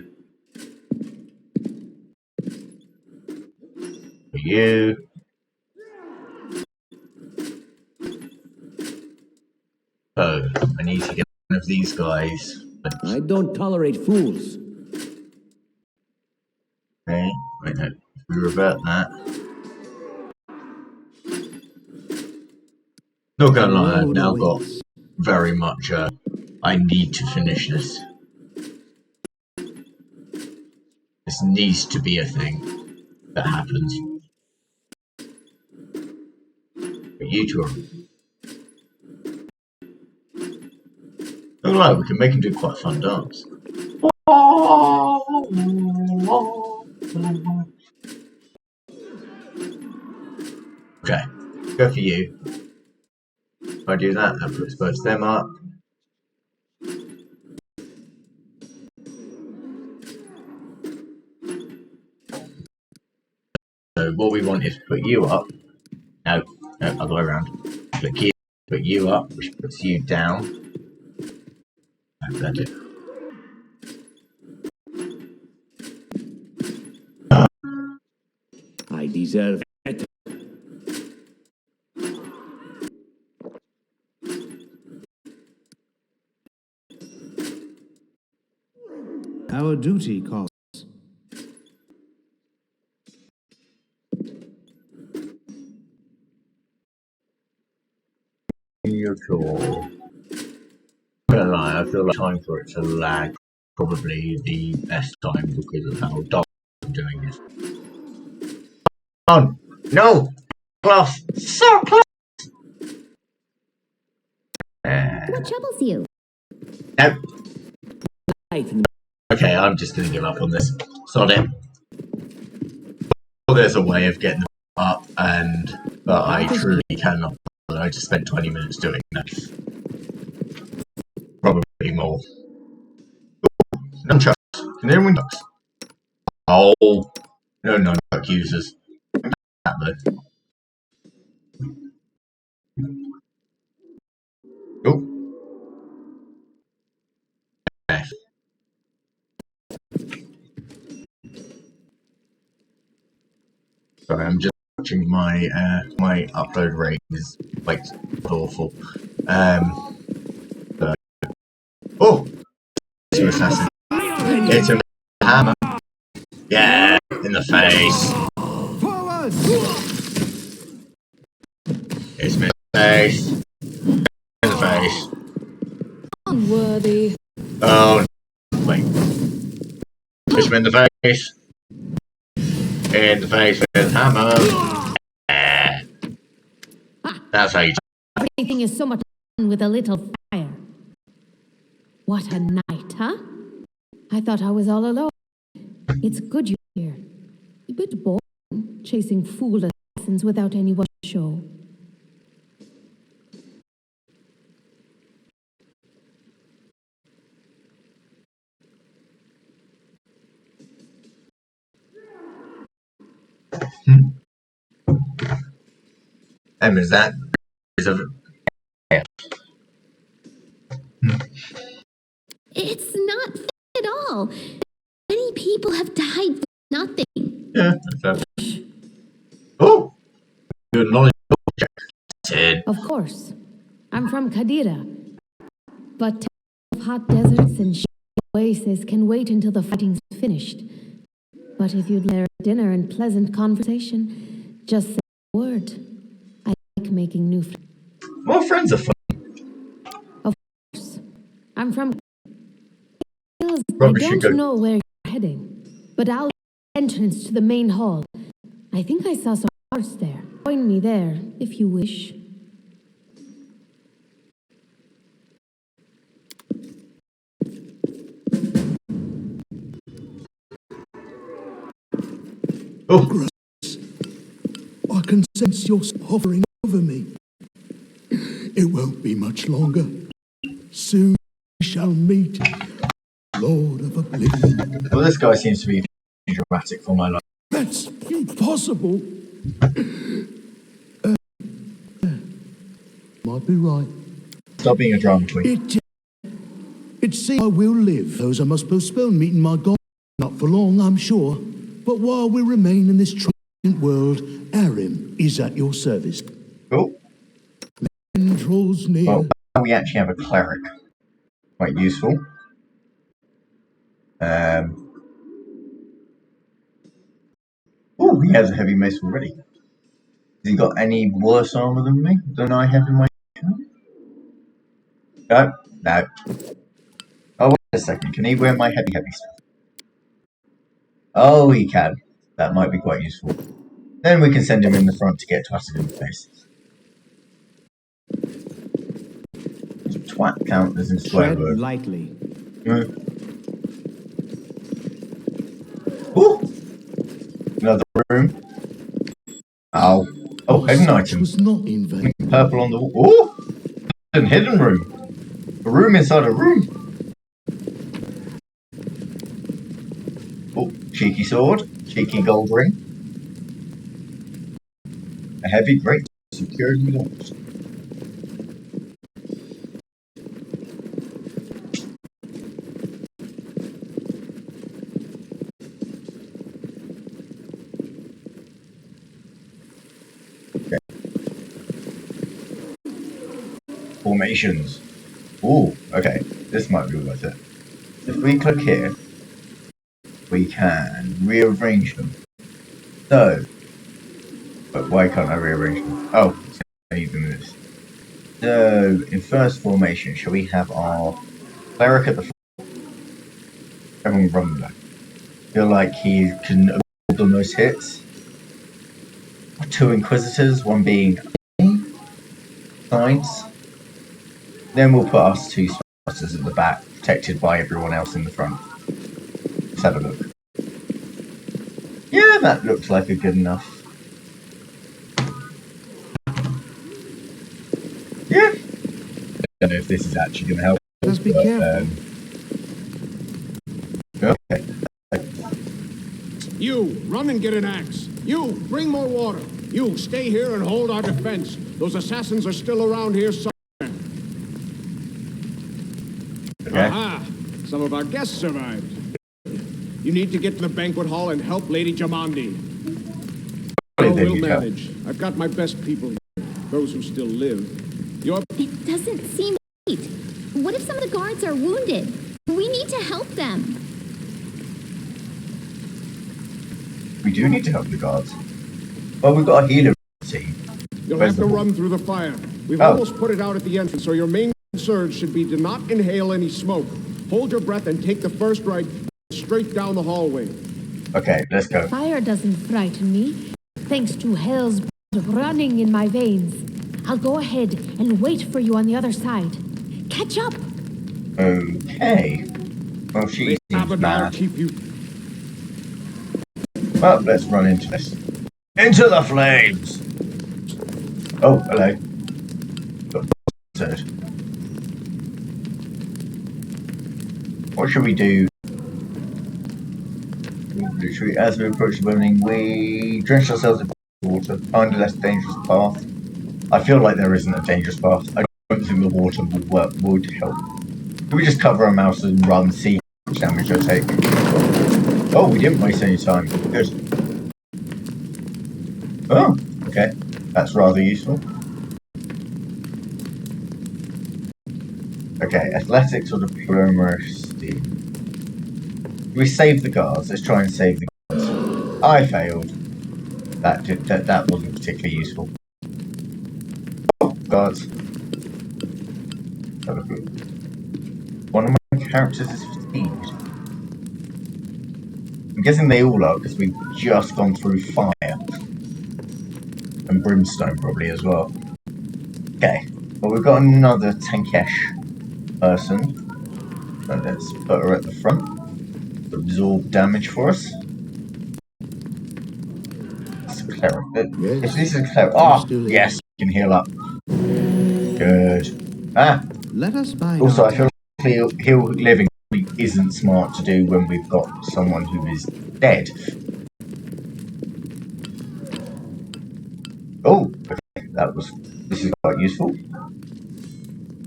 For you. So, I need to get one of these guys. I don't tolerate fools. Okay, wait, no. If we revert that. Not gonna lie, I've now got very much, I need to finish this. This needs to be a thing that happens. But you two are... Oh no, we can make him do quite a fun dance. Okay, go for you. If I do that, that puts both them up. So what we want is to put you up. No, other way around. Put you up, which puts you down. That's it. I deserve it. Our duty calls. Beautiful. I'm gonna lie, I feel like time for it to lag probably the best time because of how dark I'm doing this. Oh no! Close! So close! What troubles you? No. Okay, I'm just gonna give up on this. Sod it. Well, there's a way of getting them up, but I truly cannot. I just spent 20 minutes doing that. Probably more. Nunchucks. Can anyone ducks? Oh, no nunchuck users. That though. Oh. Okay. Sorry, I'm just watching my my upload rate is like awful. Oh, two assassin. Hit him with a hammer. Yeah, in the face. Forward! Hit him in the face. In the face. Unworthy. Oh, wait. Hit him in the face. In the face with a hammer. Yeah. That's how you do. Everything is so much fun with a little fire. What a night, huh? I thought I was all alone. It's good you're here. A bit boring, chasing fool assassins without anyone to show. Is that? Yeah. It's not fair at all. Many people have died for nothing. Yeah, that's that. Oh! Good knowledge check. Of course. I'm from Kadira. But hot deserts and oases can wait until the fighting's finished. But if you'd like dinner and pleasant conversation, just say a word. I like making new friends. More friends are fun. Of course. I'm from... I Probably should don't go. know where you're heading, but I'll entrance to the main hall. I think I saw some guards there. Join me there, if you wish. Oh! I can sense you're hovering over me. It won't be much longer. Soon we shall meet, Lord of Oblivion. Well, this guy seems to be dramatic for my life. That's impossible. Might be right. Stop being a drama queen. It seems I will live. Those I must postpone meeting my God. Not for long, I'm sure. But while we remain in this transient world, Arim is at your service. Cool. Draws near. Well, now we actually have a cleric. Quite useful. Oh, he has a heavy mace already. Has he got any worse armor than me? Than I have in my... No. No. Oh, wait a second. Can he wear my heavy stuff? Oh, he can. That might be quite useful. Then we can send him in the front to get twatted in the face. Does twat count as in swear word? Lightly. Ooh! Another room. Oh. Oh, hidden item. Was not in vain. Purple on the wall. Ooh! Hidden room. A room inside a room. Oh, cheeky sword. Cheeky gold ring. A heavy grate. Security launch. Okay. Formations. Ooh, okay. This might be worth it. If we click here, we can rearrange them. So, but why can't I rearrange them? Oh, I need them in this. So, in first formation, shall we have our cleric at the front? Everyone run back. Feel like he can avoid the most hits. 2 Inquisitors, one being sides. Then we'll put us 2 Spectres at the back, protected by everyone else in the front. Let's have a look. Yeah, that looks like a good enough. Yeah. I don't know if this is actually going to help. Just be careful. Okay. You, run and get an axe. You, bring more water. You, stay here and hold our defense. Those assassins are still around here somewhere. Okay. Aha! Some of our guests survived. You need to get to the banquet hall and help Lady Jamandi. Oh, we'll manage. I've got my best people here. Those who still live. It doesn't seem right. What if some of the guards are wounded? We need to help them. We do need to help the guards. Well, we've got a healer team. You'll have to run through the fire. We've almost put it out at the entrance, so your main surge should be to not inhale any smoke. Hold your breath and take the first right straight down the hallway. Okay, let's go. Fire doesn't frighten me, thanks to hell's blood running in my veins. I'll go ahead and wait for you on the other side. Catch up! Okay. Well, she seems mad. Keep you. Well, let's run into this. Into the flames! Oh, hello. What should we do? Literally, as we approach the burning, we drench ourselves in water, find a less dangerous path. I feel like there isn't a dangerous path. I don't think the water would help. Can we just cover our mouths and run, see how much damage I take? Oh, we didn't waste any time. Good. Oh, okay. That's rather useful. Okay, athletics or diplomacy. We save the guards. Let's try and save the guards. I failed. That wasn't particularly useful. Oh, guards. Have a look. One of my characters is fatigued. I'm guessing they all are because we've just gone through fire. And brimstone probably as well. Okay. Well, we've got another tankesh person. So let's put her at the front. Absorb damage for us. It's a cleric. If this is a cleric. Oh, yes, we can heal up. Good. Ah. Let us buy. Also, I feel like heal living isn't smart to do when we've got someone who is dead. Oh, okay, this is quite useful.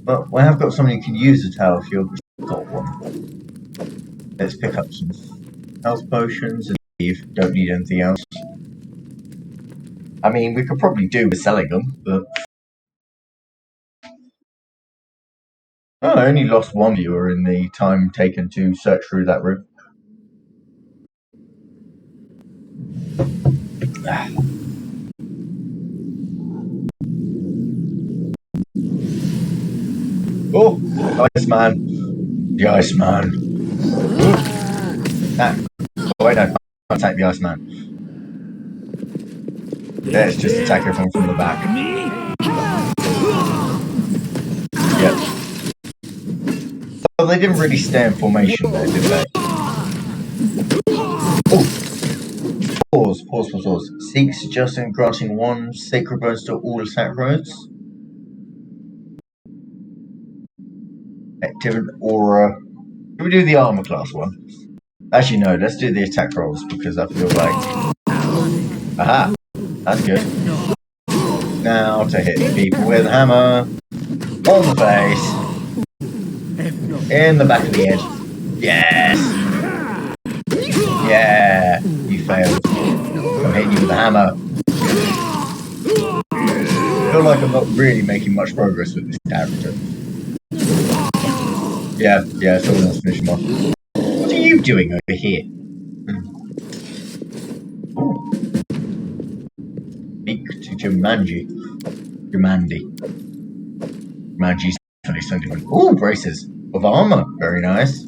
But I have got somebody who can use the Talshir, because I've got one. Let's pick up some health potions and leave. Don't need anything else. I mean, we could probably do with selling them, but... Oh, I only lost one viewer in the time taken to search through that room. Oh, the Iceman. The Iceman. Ah, oh, wait, no, I can't attack the Iceman. Let's just attack everyone from the back. Yep. Well, they didn't really stay in formation there, did they? Oh! Pause. Seek suggesting granting one sacred bonus to all attack roads. Active aura. Can we do the armor class one? Actually, no, let's do the attack rolls because I feel like... Aha! That's good. Now to hit the people with a hammer. On the face. In the back of the head. Yes! Yeah! You failed. I'm hitting you with a hammer. I feel like I'm not really making much progress with this character. Yeah, someone else finish him off. What are you doing over here? Speak to Jumanji. Jumanji's definitely something. Ooh, braces of armor. Very nice.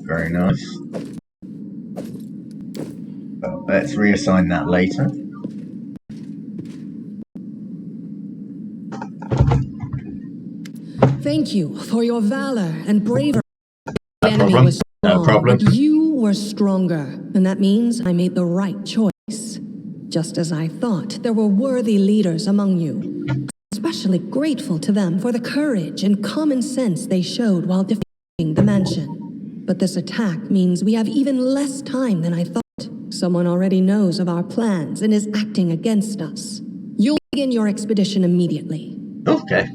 Let's reassign that later. Thank you for your valor and bravery. The enemy was strong, but you were stronger, and that means I made the right choice. Just as I thought, there were worthy leaders among you. I'm especially grateful to them for the courage and common sense they showed while defending the mansion. But this attack means we have even less time than I thought. Someone already knows of our plans and is acting against us. You'll begin your expedition immediately. Okay.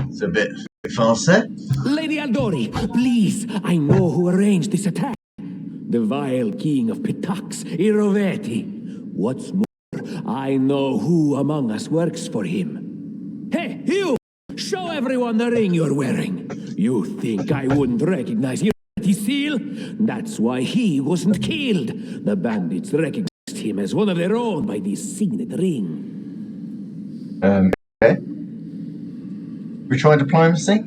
It's a bit fast there. Lady Aldori, please, I know who arranged this attack. The vile king of Pitax, Iroveti. What's more, I know who among us works for him. Hey, you! Show everyone the ring you're wearing. You think I wouldn't recognize Iroveti's seal? That's why he wasn't killed. The bandits recognized him as one of their own by this signet ring. Okay. We tried diplomacy?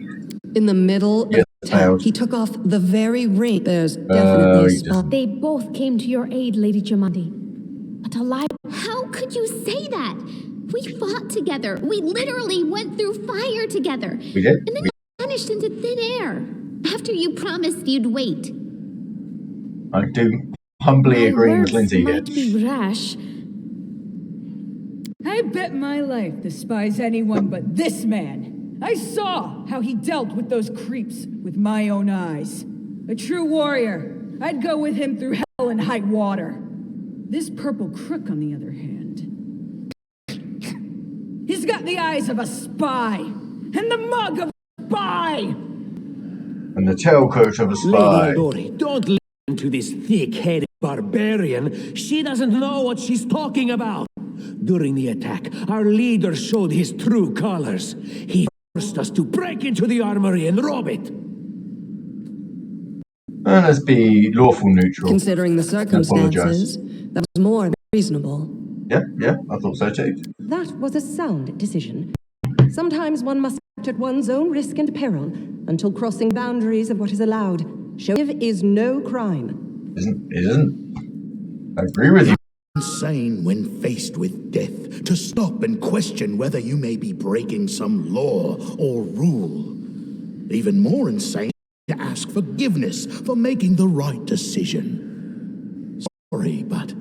In the middle of the attack, he took off the very ring. There's definitely a spot. They both came to your aid, Lady Jamandi. But alive. How could you say that? We fought together. We literally went through fire together. We did? And then you vanished into thin air. After you promised you'd wait. I do humbly agree with Lindsay here. Might be rash. I bet my life despise anyone but this man. I saw how he dealt with those creeps with my own eyes. A true warrior. I'd go with him through hell and high water. This purple crook, on the other hand, he's got the eyes of a spy and the mug of a spy. And the tailcoat of a spy. Lady Aldori, don't listen to this thick-headed barbarian. She doesn't know what she's talking about. During the attack, our leader showed his true colors. He forced us to break into the armory and rob it. And let's be lawful neutral. Considering the circumstances, that was more than reasonable. Yeah, I thought so too. That was a sound decision. Sometimes one must act at one's own risk and peril until crossing boundaries of what is allowed. Shove is no crime. It isn't. I agree with you. Insane when faced with death to stop and question whether you may be breaking some law or rule. Even more insane to ask forgiveness for making the right decision. Sorry, but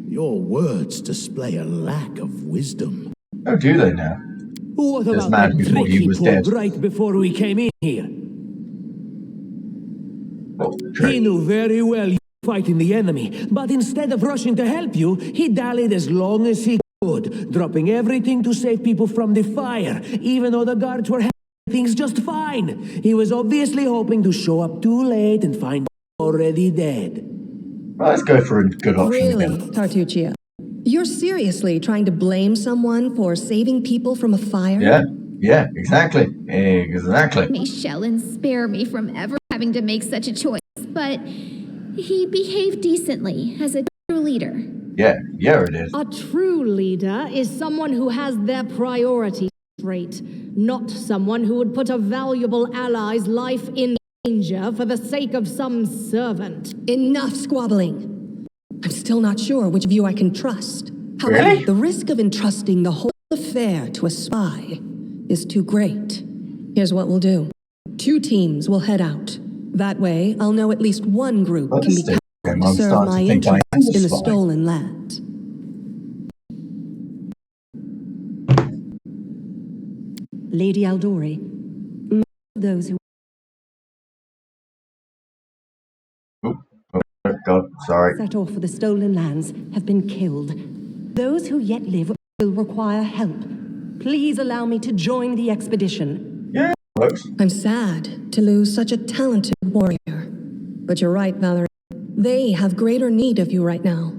your words display a lack of wisdom. Oh, do they now? What This about man that before trick he was pulled dead. right before we came in here? Oh, He knew very well you were fighting the enemy, but instead of rushing to help you, he dallied as long as he good, dropping everything to save people from the fire, even though the guards were handling things just fine. He was obviously hoping to show up too late and find already dead. Let's go for a good option Really, again. Tartuccio? You're seriously trying to blame someone for saving people from a fire? Yeah, exactly. Exactly. Michelle and spare me from ever having to make such a choice, but he behaved decently as a true leader. Yeah, it is. A true leader is someone who has their priorities straight, not someone who would put a valuable ally's life in danger for the sake of some servant. Enough squabbling. I'm still not sure which of you I can trust. However, Really? the risk of entrusting the whole affair to a spy is too great. Here's what we'll do. 2 teams will head out. That way, I'll know at least one group can be counted to serve my interests in the stolen lands. Lady Aldori, those who God, sorry. set off for the stolen lands have been killed. Those who yet live will require help. Please allow me to join the expedition. Yeah, works. I'm sad to lose such a talented warrior. But you're right, Valerie. They have greater need of you right now.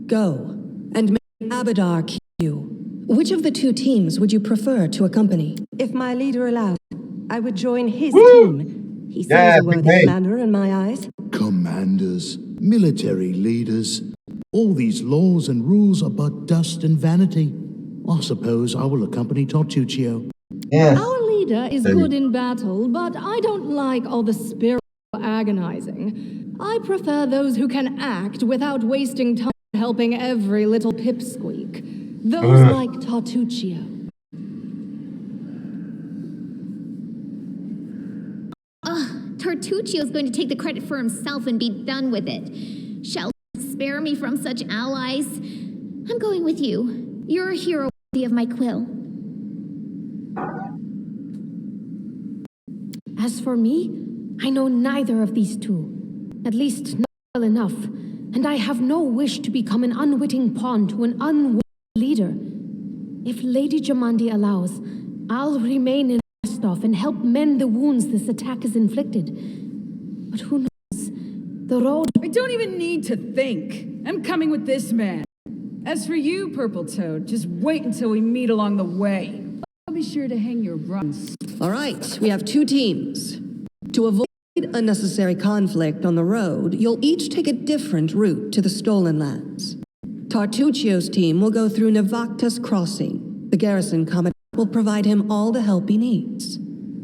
Go, and may Abadar keep you. Which of the 2 teams would you prefer to accompany? If my leader allowed, I would join his team. He seems a worthy commander in my eyes. Commanders, military leaders, all these laws and rules are but dust and vanity. I suppose I will accompany Tartuccio. Yeah. Our leader is good in battle, but I don't like all the spiritual agonizing. I prefer those who can act without wasting time helping every little pipsqueak. Those like Tartuccio. Tartuccio's going to take the credit for himself and be done with it. Shall spare me from such allies? I'm going with you. You're a hero worthy of my quill. As for me, I know neither of these 2. At least not well enough. And I have no wish to become an unwitting pawn to an unwitting leader. If Lady Jamandi allows, I'll remain in Restov and help mend the wounds this attack has inflicted. But who knows? The road... I don't even need to think. I'm coming with this man. As for you, Purple Toad, just wait until we meet along the way. I'll be sure to hang your runs. All right, we have 2 teams. To avoid unnecessary conflict on the road, you'll each take a different route to the stolen lands. Tartuccio's team will go through Navakta's crossing. The garrison commandant will provide him all the help he needs.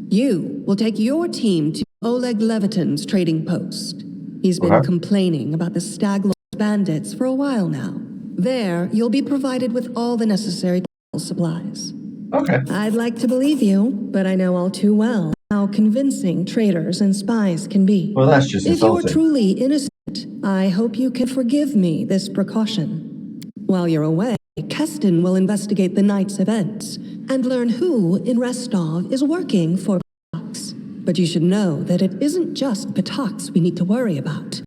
You will take your team to Oleg Leviton's trading post. He's been complaining about the Stag Lord's bandits for a while now. There, you'll be provided with all the necessary supplies. Okay. I'd like to believe you, but I know all too well how convincing traitors and spies can be. Well, that's just insulting. If you're truly innocent, I hope you can forgive me this precaution. While you're away, Keston will investigate the night's events and learn who in Restov is working for Patox. But you should know that it isn't just Patox we need to worry about.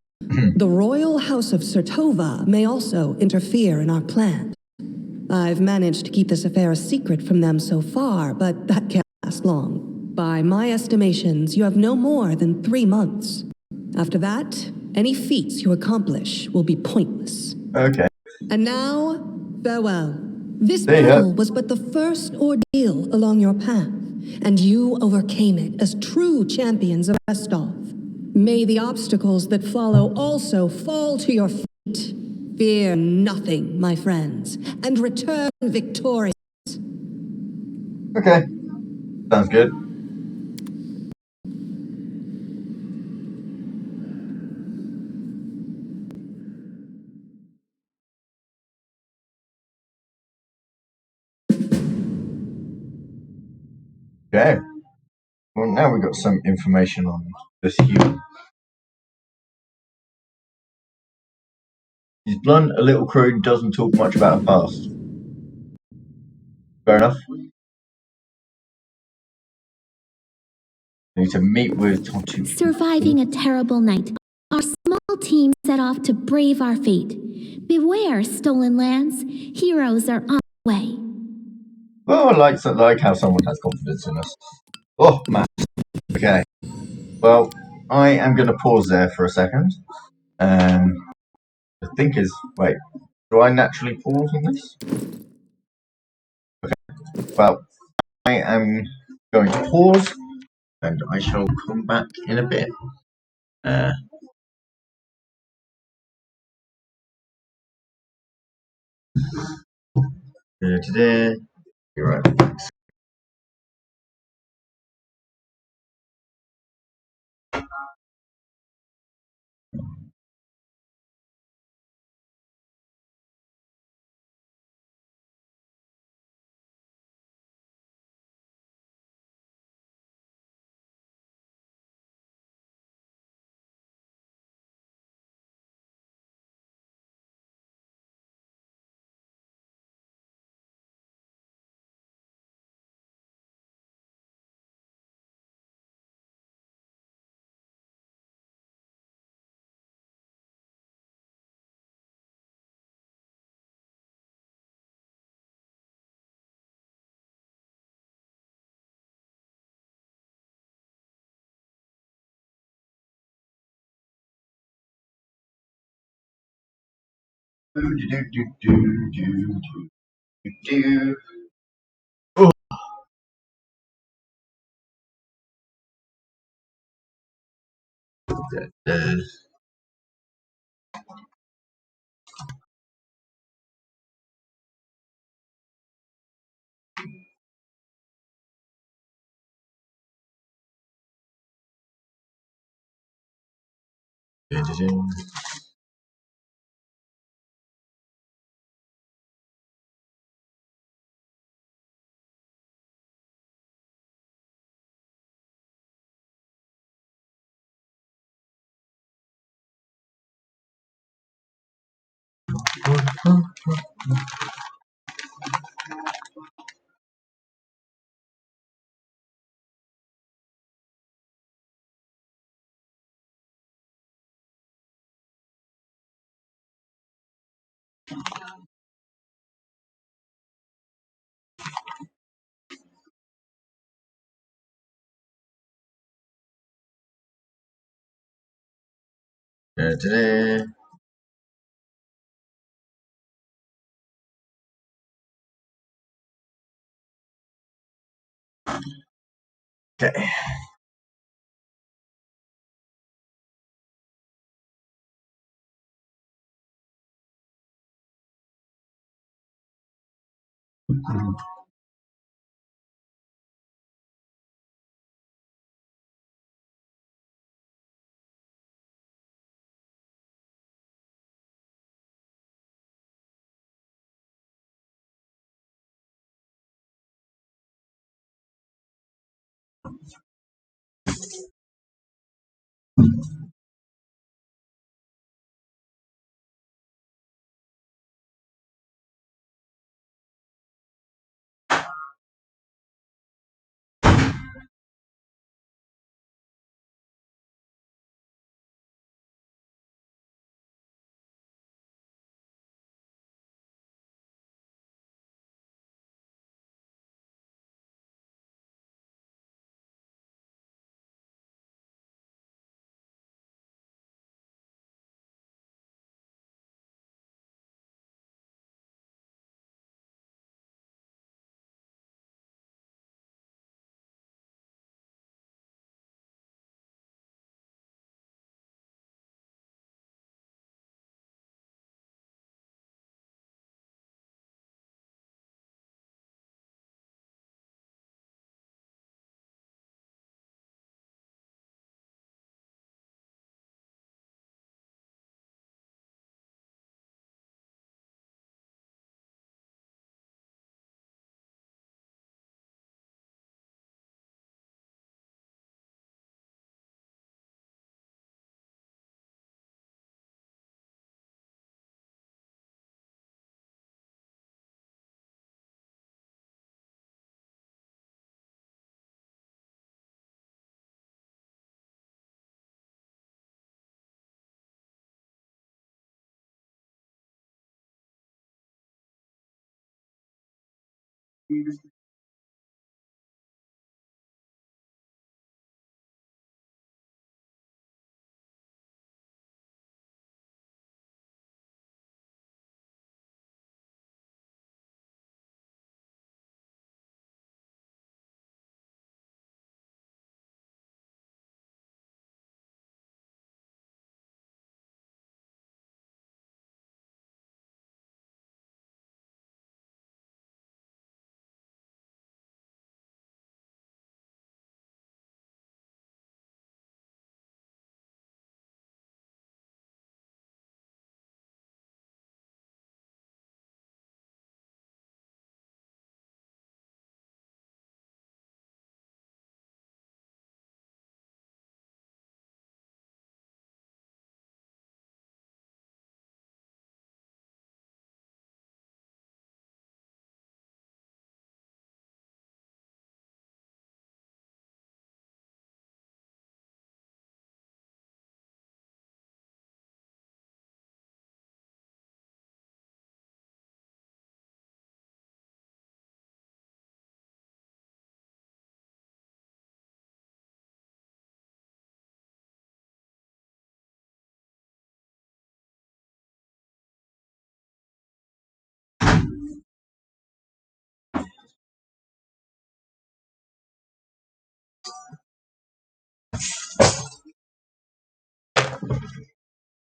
The royal house of Sertova may also interfere in our plans. I've managed to keep this affair a secret from them so far, but that can't last long. By my estimations, you have no more than 3 months. After that, any feats you accomplish will be pointless. Okay. And now, farewell. This battle was but the first ordeal along your path, and you overcame it as true champions of Restov. May the obstacles that follow also fall to your feet. Fear nothing, my friends, and return victorious. Okay. Sounds good. Okay. Well, now we've got some information on this human. He's blunt, a little crude, doesn't talk much about her past. Fair enough. Need to meet with Tontu. Surviving a terrible night, our small team set off to brave our fate. Beware, stolen lands. Heroes are on way. Oh, I like how someone has confidence in us. Oh, man. Okay. Well, I am going to pause there for a second. The think is, wait, do I naturally pause on this? Okay. Well, I am going to pause, and I shall come back in a bit. You're right. Oh, uh, okay.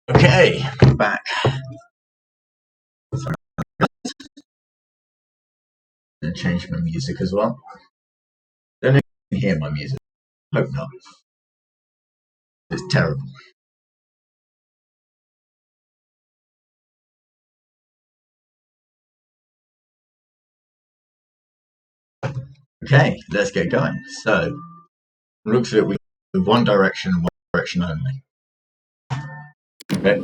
Okay, back. And change my music as well. Don't even hear my music. Hope not. It's terrible. Okay, let's get going. So, looks at it, we have one direction and one direction only. Okay.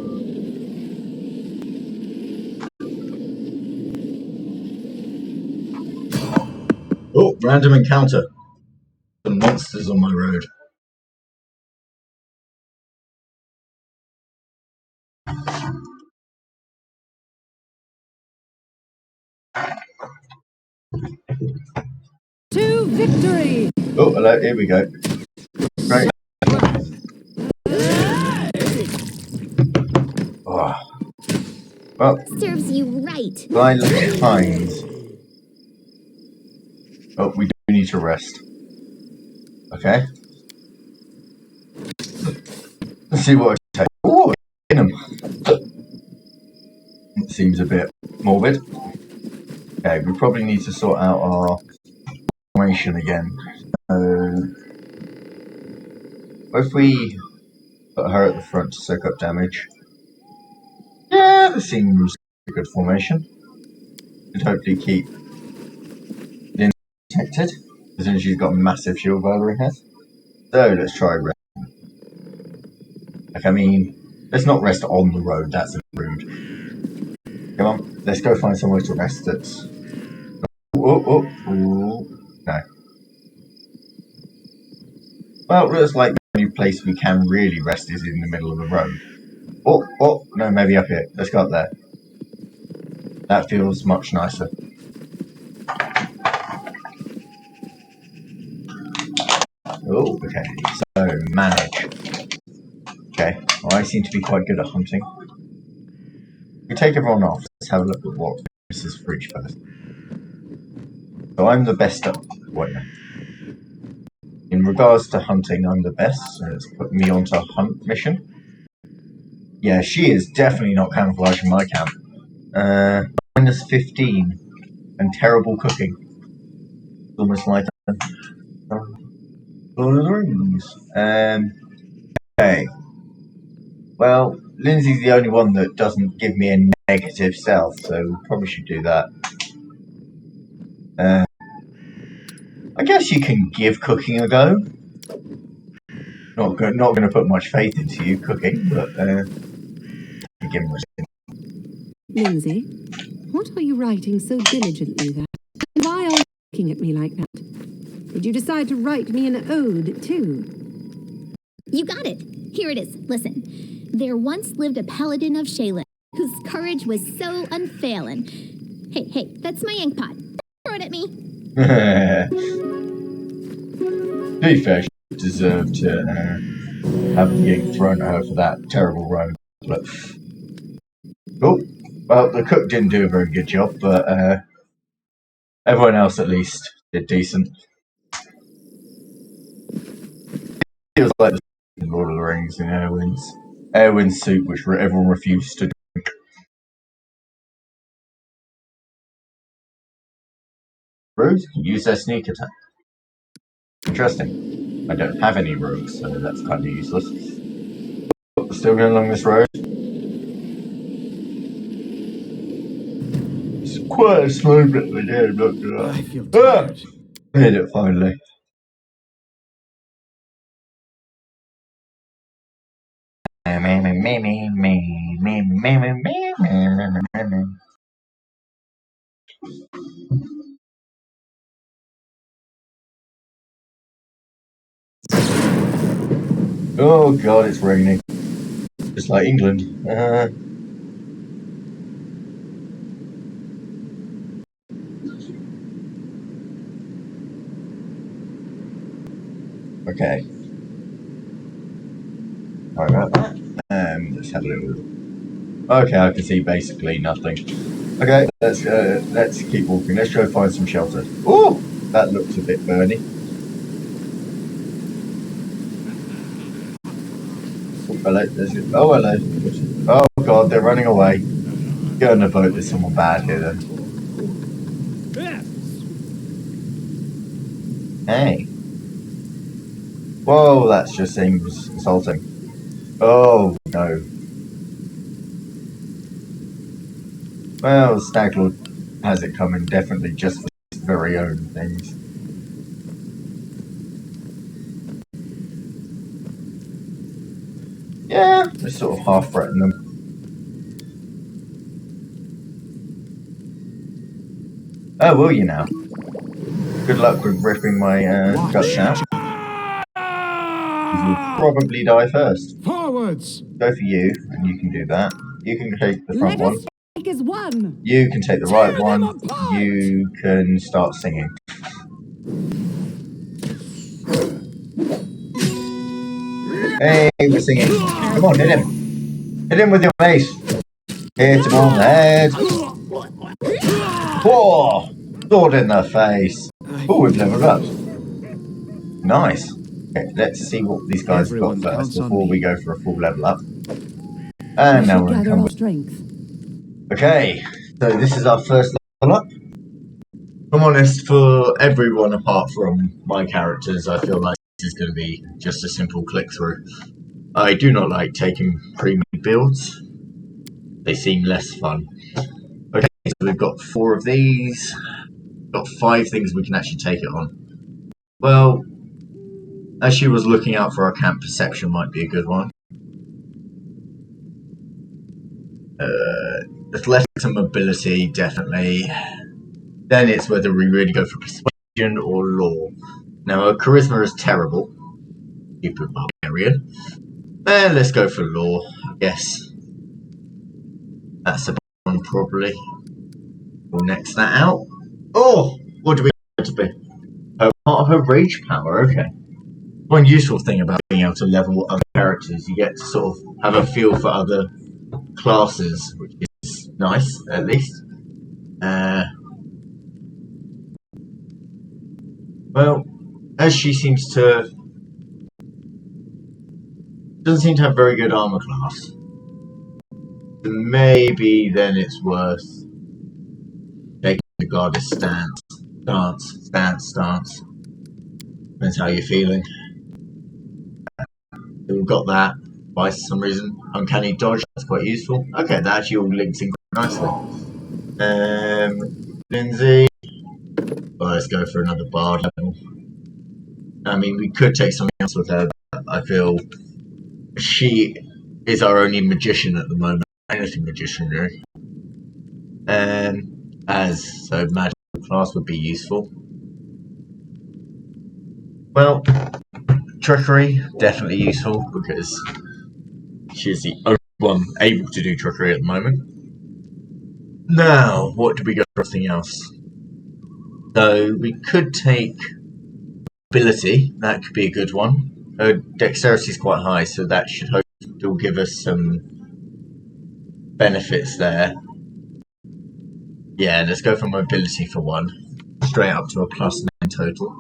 Oh, random encounter. Some monsters on my road. To victory! Oh, hello, here we go. Right. Oh. Well, Serves you right. violent times. Oh, we do need to rest. Okay. Let's see what I take. Oh, in them. It seems a bit morbid. Okay, we probably need to sort out our formation again. If we put her at the front to soak up damage. Yeah, this seems a good formation. Should hopefully keep Lynn protected, as soon as she's got a massive shield Valerie has. So let's try rest. Like, I mean, let's not rest on the road, that's rude. Come on, let's go find somewhere to rest that's... Oh. No. Well, it looks like the only place we can really rest is in the middle of the road. Oh, no, maybe up here. Let's go up there. That feels much nicer. Oh, okay. So, manage. Okay, well, I seem to be quite good at hunting. We take everyone off. Let's have a look at what this is for each person. So I'm the best at... Wait, no. In regards to hunting, I'm the best, so let's put me onto a hunt mission. Yeah, she is definitely not camouflaging my camp. Minus 15 and terrible cooking. Almost like Lord of the Rings. Okay. Well, Lindsay's the only one that doesn't give me a negative self, so we probably should do that. I guess you can give cooking a go. Not going to put much faith into you cooking, but begin with. Lindsay, what are you writing so diligently there? And why are you looking at me like that? Did you decide to write me an ode, too? You got it. Here it is. Listen. There once lived a paladin of Shaylin, whose courage was so unfailing. Hey, that's my ink pot. Throw it thrown at me. To be fair, she deserved to have the ink thrown at her for that terrible rogue. But cool. Well, the cook didn't do a very good job, but everyone else at least did decent. It was like the Lord of the Rings in Erwin's soup, which everyone refused to drink. Rogues can use their sneak attack. Interesting. I don't have any rogues, so that's kind of useless. Still going along this road. It's quite a slow bit of the game, not gonna lie. I feel tired. Made it finally. Oh god, it's raining. Just like England. Okay. Sorry about that. Let's have a little. Okay, I can see basically nothing. Okay, let's keep walking. Let's go find some shelter. Oh, that looks a bit burny. Hello, oh hello. Oh god, they're running away. Go on the boat. There's someone bad here then. Hey. Whoa, that just seems insulting. Oh no. Well, the Stag Lord has it coming definitely just for his very own things. Yeah, they sort of half threaten them. Oh, will you now? Good luck with ripping my guts out. You will probably die first. Forwards! Go for you, and you can do that. You can take the front one. As one. You can take the right one. You can start singing. Hey, we're singing. Come on, hit him. Hit him with your mace. Hit him on the head. Whoa! Sword in the face. Oh, we've leveled up. Nice. Okay, let's see what these guys have got first before we go for a full level up. And now we're in combat. Okay, so this is our first level up. If I'm honest, for everyone apart from my characters, I feel like this is going to be just a simple click through. I do not like taking pre-made builds. They seem less fun. Okay, so we've got 4 of these. We've got 5 things we can actually take it on. Well, as she was looking out for our camp, perception might be a good one. Athletics and mobility, definitely. Then it's whether we really go for persuasion or law. Now, charisma is terrible. Stupid barbarian. Let's go for law, I guess. That's a one, probably. We'll next that out. Oh! What do we want it to be? Part of her rage power, okay. One useful thing about being able to level other characters, you get to sort of have a feel for other classes, which is nice, at least. Well, as she seems to... doesn't seem to have very good armor class. So maybe then it's worth taking the goddess stance. Stance. Depends how you're feeling. So we've got that. By some reason, uncanny dodge, that's quite useful. Okay, that actually all links in quite nicely. Lindsay. Well, let's go for another bard level. I mean, we could take something else with her, but I feel she is our only magician at the moment. Anything magician, really. So magical class would be useful. Well, trickery, definitely useful, because she's the only one able to do trickery at the moment. Now, what do we go for anything else? So we could take ability. That could be a good one. Dexterity is quite high, so that should hopefully give us some benefits there. Yeah, let's go for mobility for one. Straight up to a +9 total.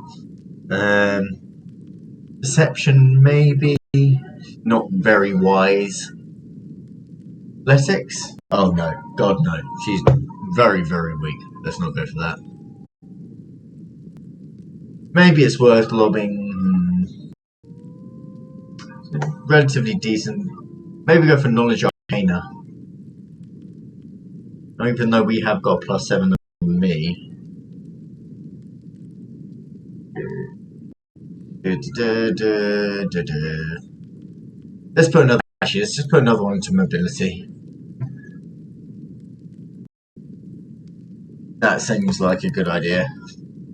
Perception, maybe. Not very wise. Athletics? Oh no, God no. She's very, very weak. Let's not go for that. Maybe it's worth lobbing relatively decent. Maybe go for Knowledge Arcana. Even though we have got +7 on me. Let's put another. Actually, let's just put another one into mobility. That seems like a good idea.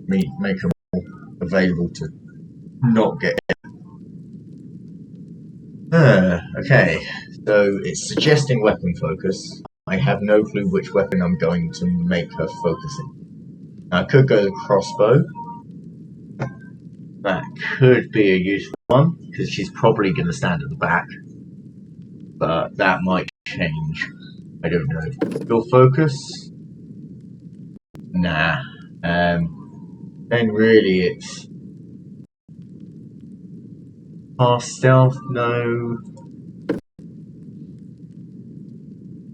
Make them more available to not get hit. Okay, so it's suggesting weapon focus. I have no clue which weapon I'm going to make her focus in. I could go the crossbow. That could be a useful one, because she's probably going to stand at the back. But that might change. I don't know. Your focus? Nah. Then really it's past stealth, no.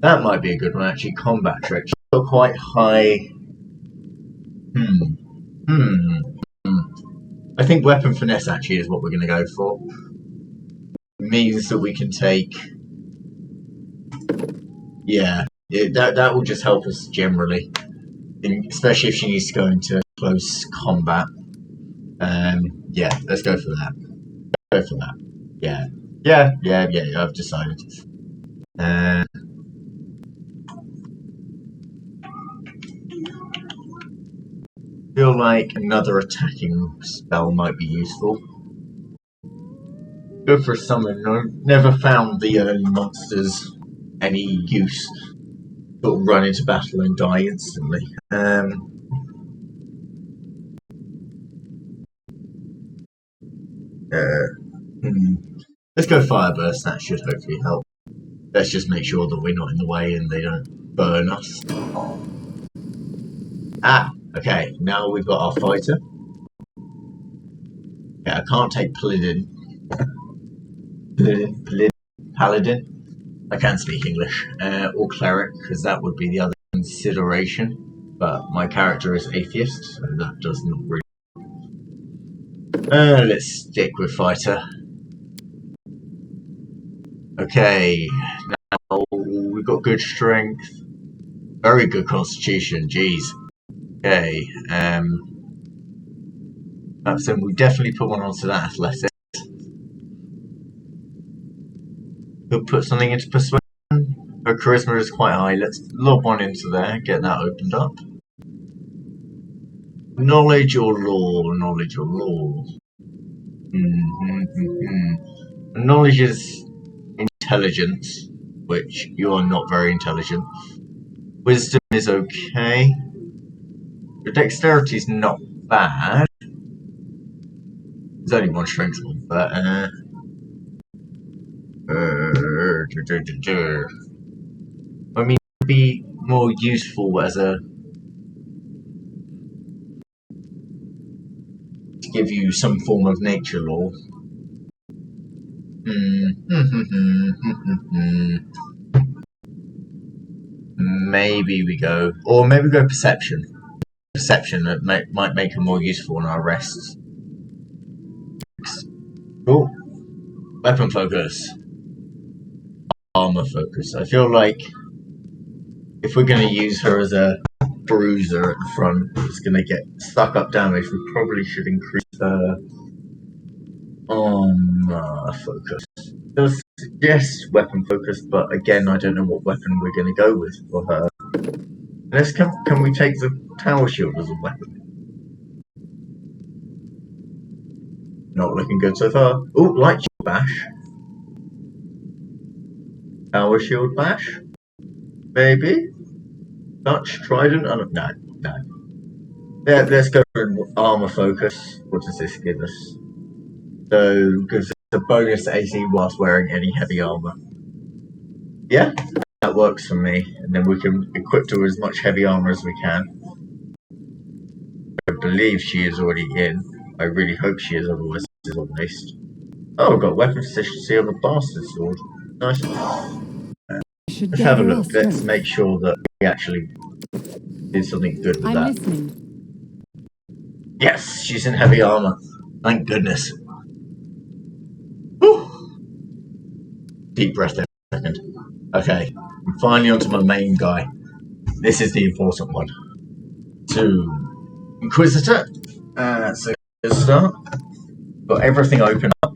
That might be a good one actually. Combat trick. She's got quite high. I think weapon finesse actually is what we're gonna go for. Means that we can take. Yeah, that will just help us generally. Especially if she needs to go into close combat. Yeah, let's go for that. Go for that. Yeah, I've decided. Feel like another attacking spell might be useful. Go for a summon. Never found the early monsters any use. Sort of run into battle and die instantly. Let's go fire burst. That should hopefully help. Let's just make sure that we're not in the way and they don't burn us. Okay. Now we've got our fighter. Yeah, I can't take Paladin. I can speak English. Or Cleric, because that would be the other consideration. But my character is Atheist, so that does not really. Let's stick with Fighter. Okay, now we've got good strength. Very good constitution, jeez. Okay, so we definitely put one onto that athletics. We'll put something into persuasion. Her charisma is quite high. Let's lob one into there, get that opened up. Knowledge or law? Knowledge or law? Knowledge is intelligence, which you are not very intelligent. Wisdom is okay. Your dexterity is not bad. There's only one strength one, but I mean, it'd be more useful as a to give you some form of nature law. Maybe we go, or maybe go perception. Perception that might make her more useful in our rests. Cool. Weapon focus. Armor focus. I feel like if we're going to use her as a bruiser at the front, it's going to get stuck up damage. We probably should increase her armor focus. It does suggest weapon focus, but again, I don't know what weapon we're going to go with for her. Can we take the tower shield as a weapon? Not looking good so far. Oh, light shield bash. Tower shield bash? Maybe? Touch, trident? Oh, no. Yeah, let's go for armor focus. What does this give us? So, gives us a bonus to AC whilst wearing any heavy armor. Yeah, that works for me. And then we can equip her as much heavy armor as we can. I believe she is already in. I really hope she is, otherwise this is a waste. Oh, I've got weapon efficiency of a bastard sword. Nice. Let's have a look. Let's make sure that we actually did something good with that. Listening. Yes, she's in heavy armor. Thank goodness. Whew. Deep breath in a second. Okay, I'm finally onto my main guy. This is the important one. To Inquisitor. That's a good start. Got everything open up.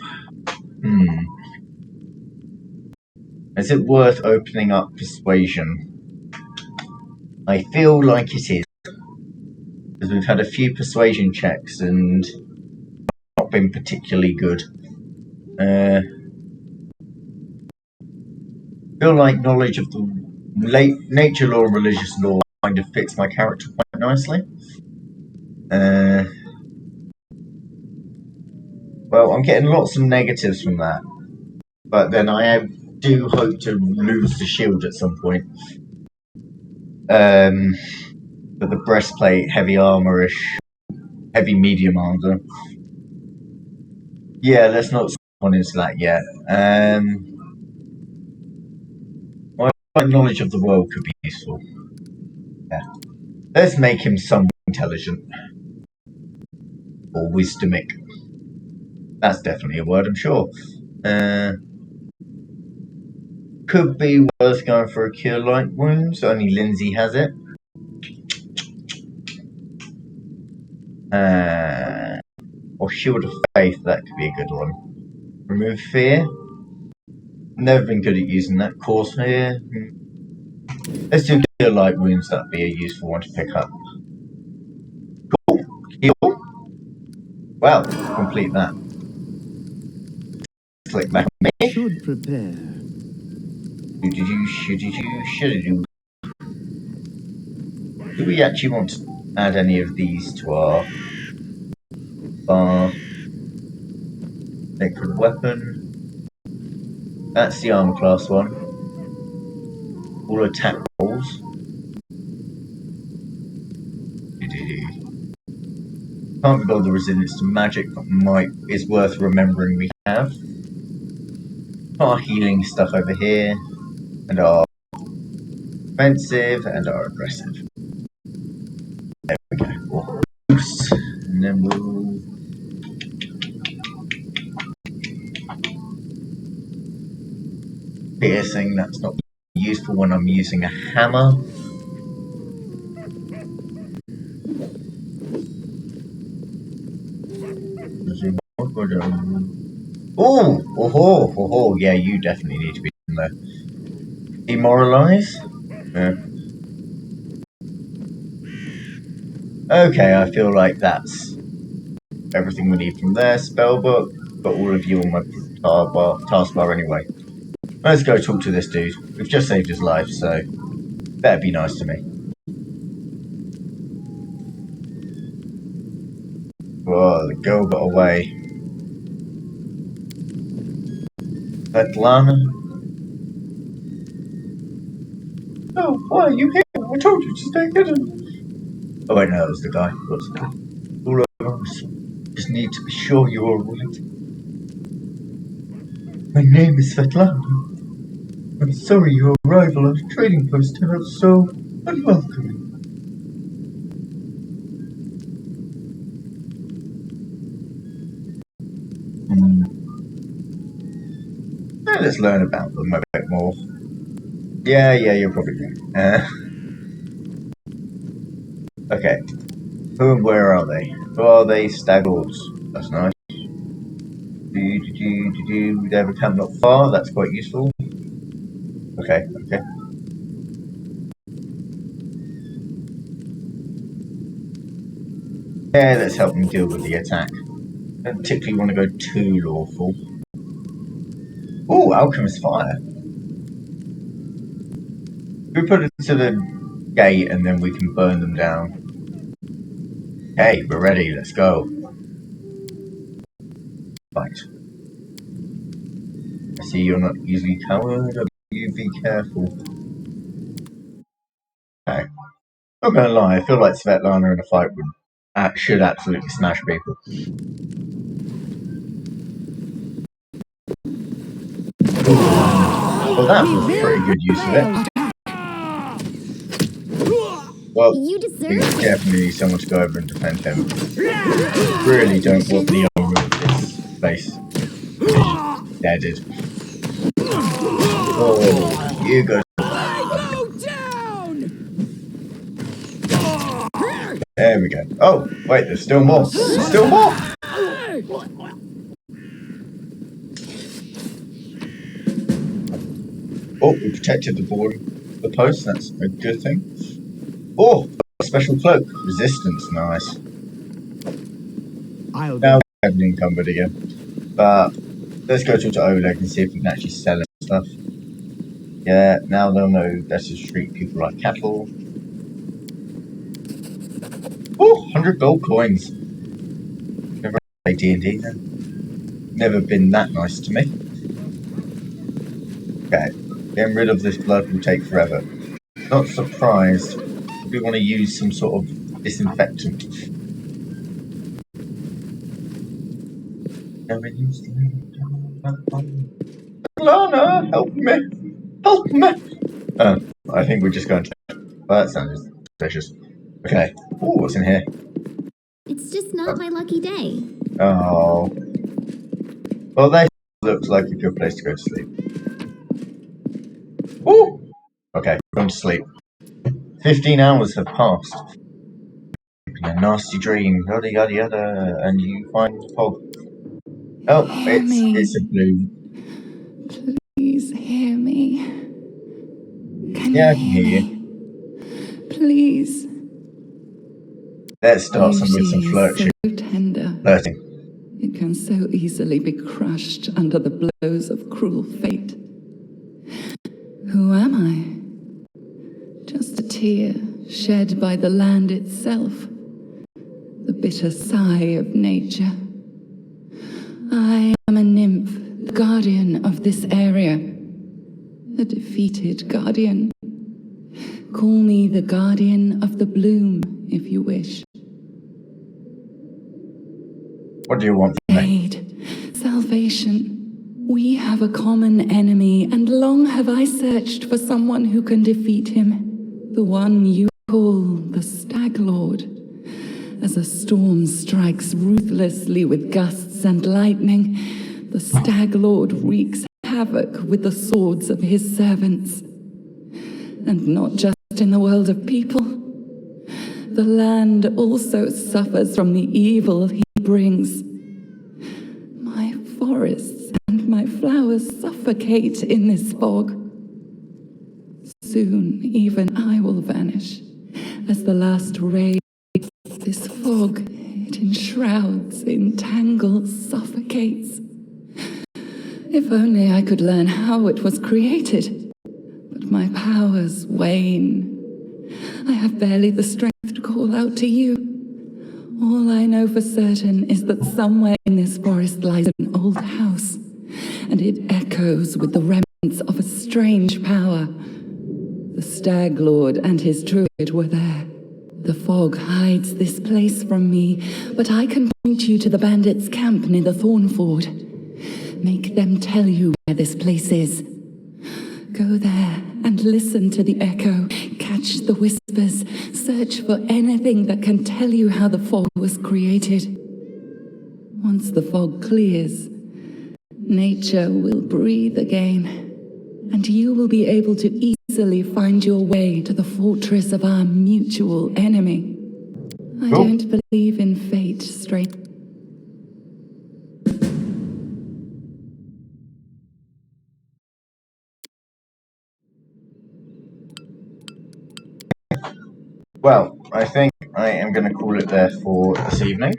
Is it worth opening up Persuasion? I feel like it is. Because we've had a few persuasion checks and not been particularly good. Feel like knowledge of the nature law and religious law kind of fits my character quite nicely. Well, I'm getting lots of negatives from that. But then I do hope to lose the shield at some point. But the breastplate, heavy armor-ish, heavy medium armor. Yeah, let's not spawn into that yet. My knowledge of the world could be useful. Yeah. Let's make him somewhat intelligent. Or wisdomic. That's definitely a word, I'm sure. Could be worth going for a cure light wounds. Only Lindsay has it. Or shield of faith. That could be a good one. Remove fear. Never been good at using that. Cause fear. Let's do cure light wounds. That'd be a useful one to pick up. Cool. Heal. Well, complete that. Click back on me. Should prepare. Do we actually want to add any of these to our bar? Sacred weapon. That's the armor class one. All attack rolls. Can't be bothered resilience to magic, but is worth remembering we have. Our healing stuff over here, and our defensive and our aggressive. There we go. We'll boost, and then we'll piercing. That's not useful when I'm using a hammer. Oh, yeah, you definitely need to be in there. Demoralize? Yeah. Okay, I feel like that's everything we need from there. Spellbook, got all of you on my taskbar anyway. Let's go talk to this dude. We've just saved his life, so better be nice to me. Whoa, the girl got away. Svetlana? Oh, why are you here? I told you to stay hidden. Oh wait, no, that was the guy. What's that? All over us. Just need to be sure you're alright. My name is Svetlana. I'm sorry your arrival at a trading post turned out so unwelcoming. Let's learn about them a bit more. Yeah, you're probably right. Okay. Who and where are they? Who are they? Stag Lords. That's nice. They have a camp not far. That's quite useful. Okay. Yeah, let's help them deal with the attack. Don't particularly want to go too lawful. Ooh, Alchemist Fire. We put it to the gate and then we can burn them down. Hey, we're ready. Let's go. Right. I see you're not easily coward. You be careful. Okay. Not gonna lie, I feel like Svetlana in a fight should absolutely smash people. Well, that was a pretty good use of it. Well, You we deserve definitely need someone to go over and defend him. Really don't want the owner of this place to be deaded. Oh, you go. There we go. Oh, wait, there's still more. There's still more! Oh, we protected the post. That's a good thing. Oh, a special cloak. Resistance, nice. Now we're heavily encumbered again. But let's go talk to Oleg and see if we can actually sell it stuff. Yeah, now they'll know better to treat people like cattle. Oh, 100 gold coins. Never played D&D then. Never been that nice to me. Okay, getting rid of this blood will take forever. Not surprised. We want to use some sort of disinfectant. Lana, help me! Help me! I think we're just going to. Well, that sounds suspicious. Okay. Ooh, what's in here? It's just not my lucky day. Oh. Well, that looks like a good place to go to sleep. Ooh! Okay, going to sleep. 15 hours have passed. A nasty dream, yada yada yada, and you find the fog. Oh, it's a blue. Please hear me. Can Yeah, I you can hear hear me? you. Please. Let's start with some Beauty is flirting. so tender. Flirting. It can so easily be crushed under the blows of cruel fate. Who am I? Just a tear shed by the land itself. The bitter sigh of nature. I am a nymph, the guardian of this area. A defeated guardian. Call me the guardian of the bloom, if you wish. What do you want from me? Aid, salvation. We have a common enemy, and long have I searched for someone who can defeat him. The one you call the Stag Lord. As a storm strikes ruthlessly with gusts and lightning, the Stag Lord wreaks havoc with the swords of his servants. And not just in the world of people. The land also suffers from the evil he brings. My forests and my flowers suffocate in this fog. Soon even I will vanish as the last ray of this fog. It enshrouds, entangles, suffocates. If only I could learn how it was created. But my powers wane. I have barely the strength to call out to you. All I know for certain is that somewhere in this forest lies an old house, and it echoes with the remnants of a strange power. The Stag Lord and his druid were there. The fog hides this place from me, but I can point you to the bandits' camp near the Thornford. Make them tell you where this place is. Go there and listen to the echo, catch the whispers, search for anything that can tell you how the fog was created. Once the fog clears, nature will breathe again, and you will be able to easily find your way to the fortress of our mutual enemy. I don't believe in fate, straight. Well, I think I am going to call it there for this evening.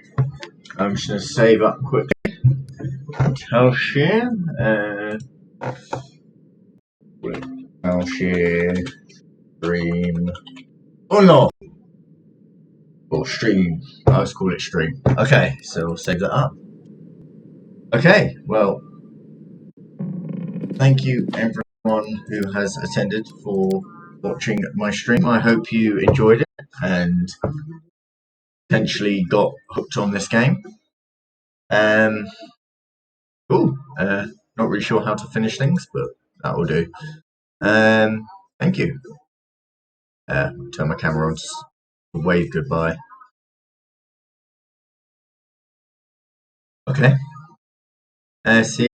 I'm just going to save up quickly. Talshir. Talshir. Dream. Oh no! Or stream. I always call it stream. Okay, so we'll save that up. Okay, well, thank you everyone who has attended for watching my stream. I hope you enjoyed it and potentially got hooked on this game. Cool. Not really sure how to finish things, but that will do. Thank you. Turn my camera on, just wave goodbye. Okay. See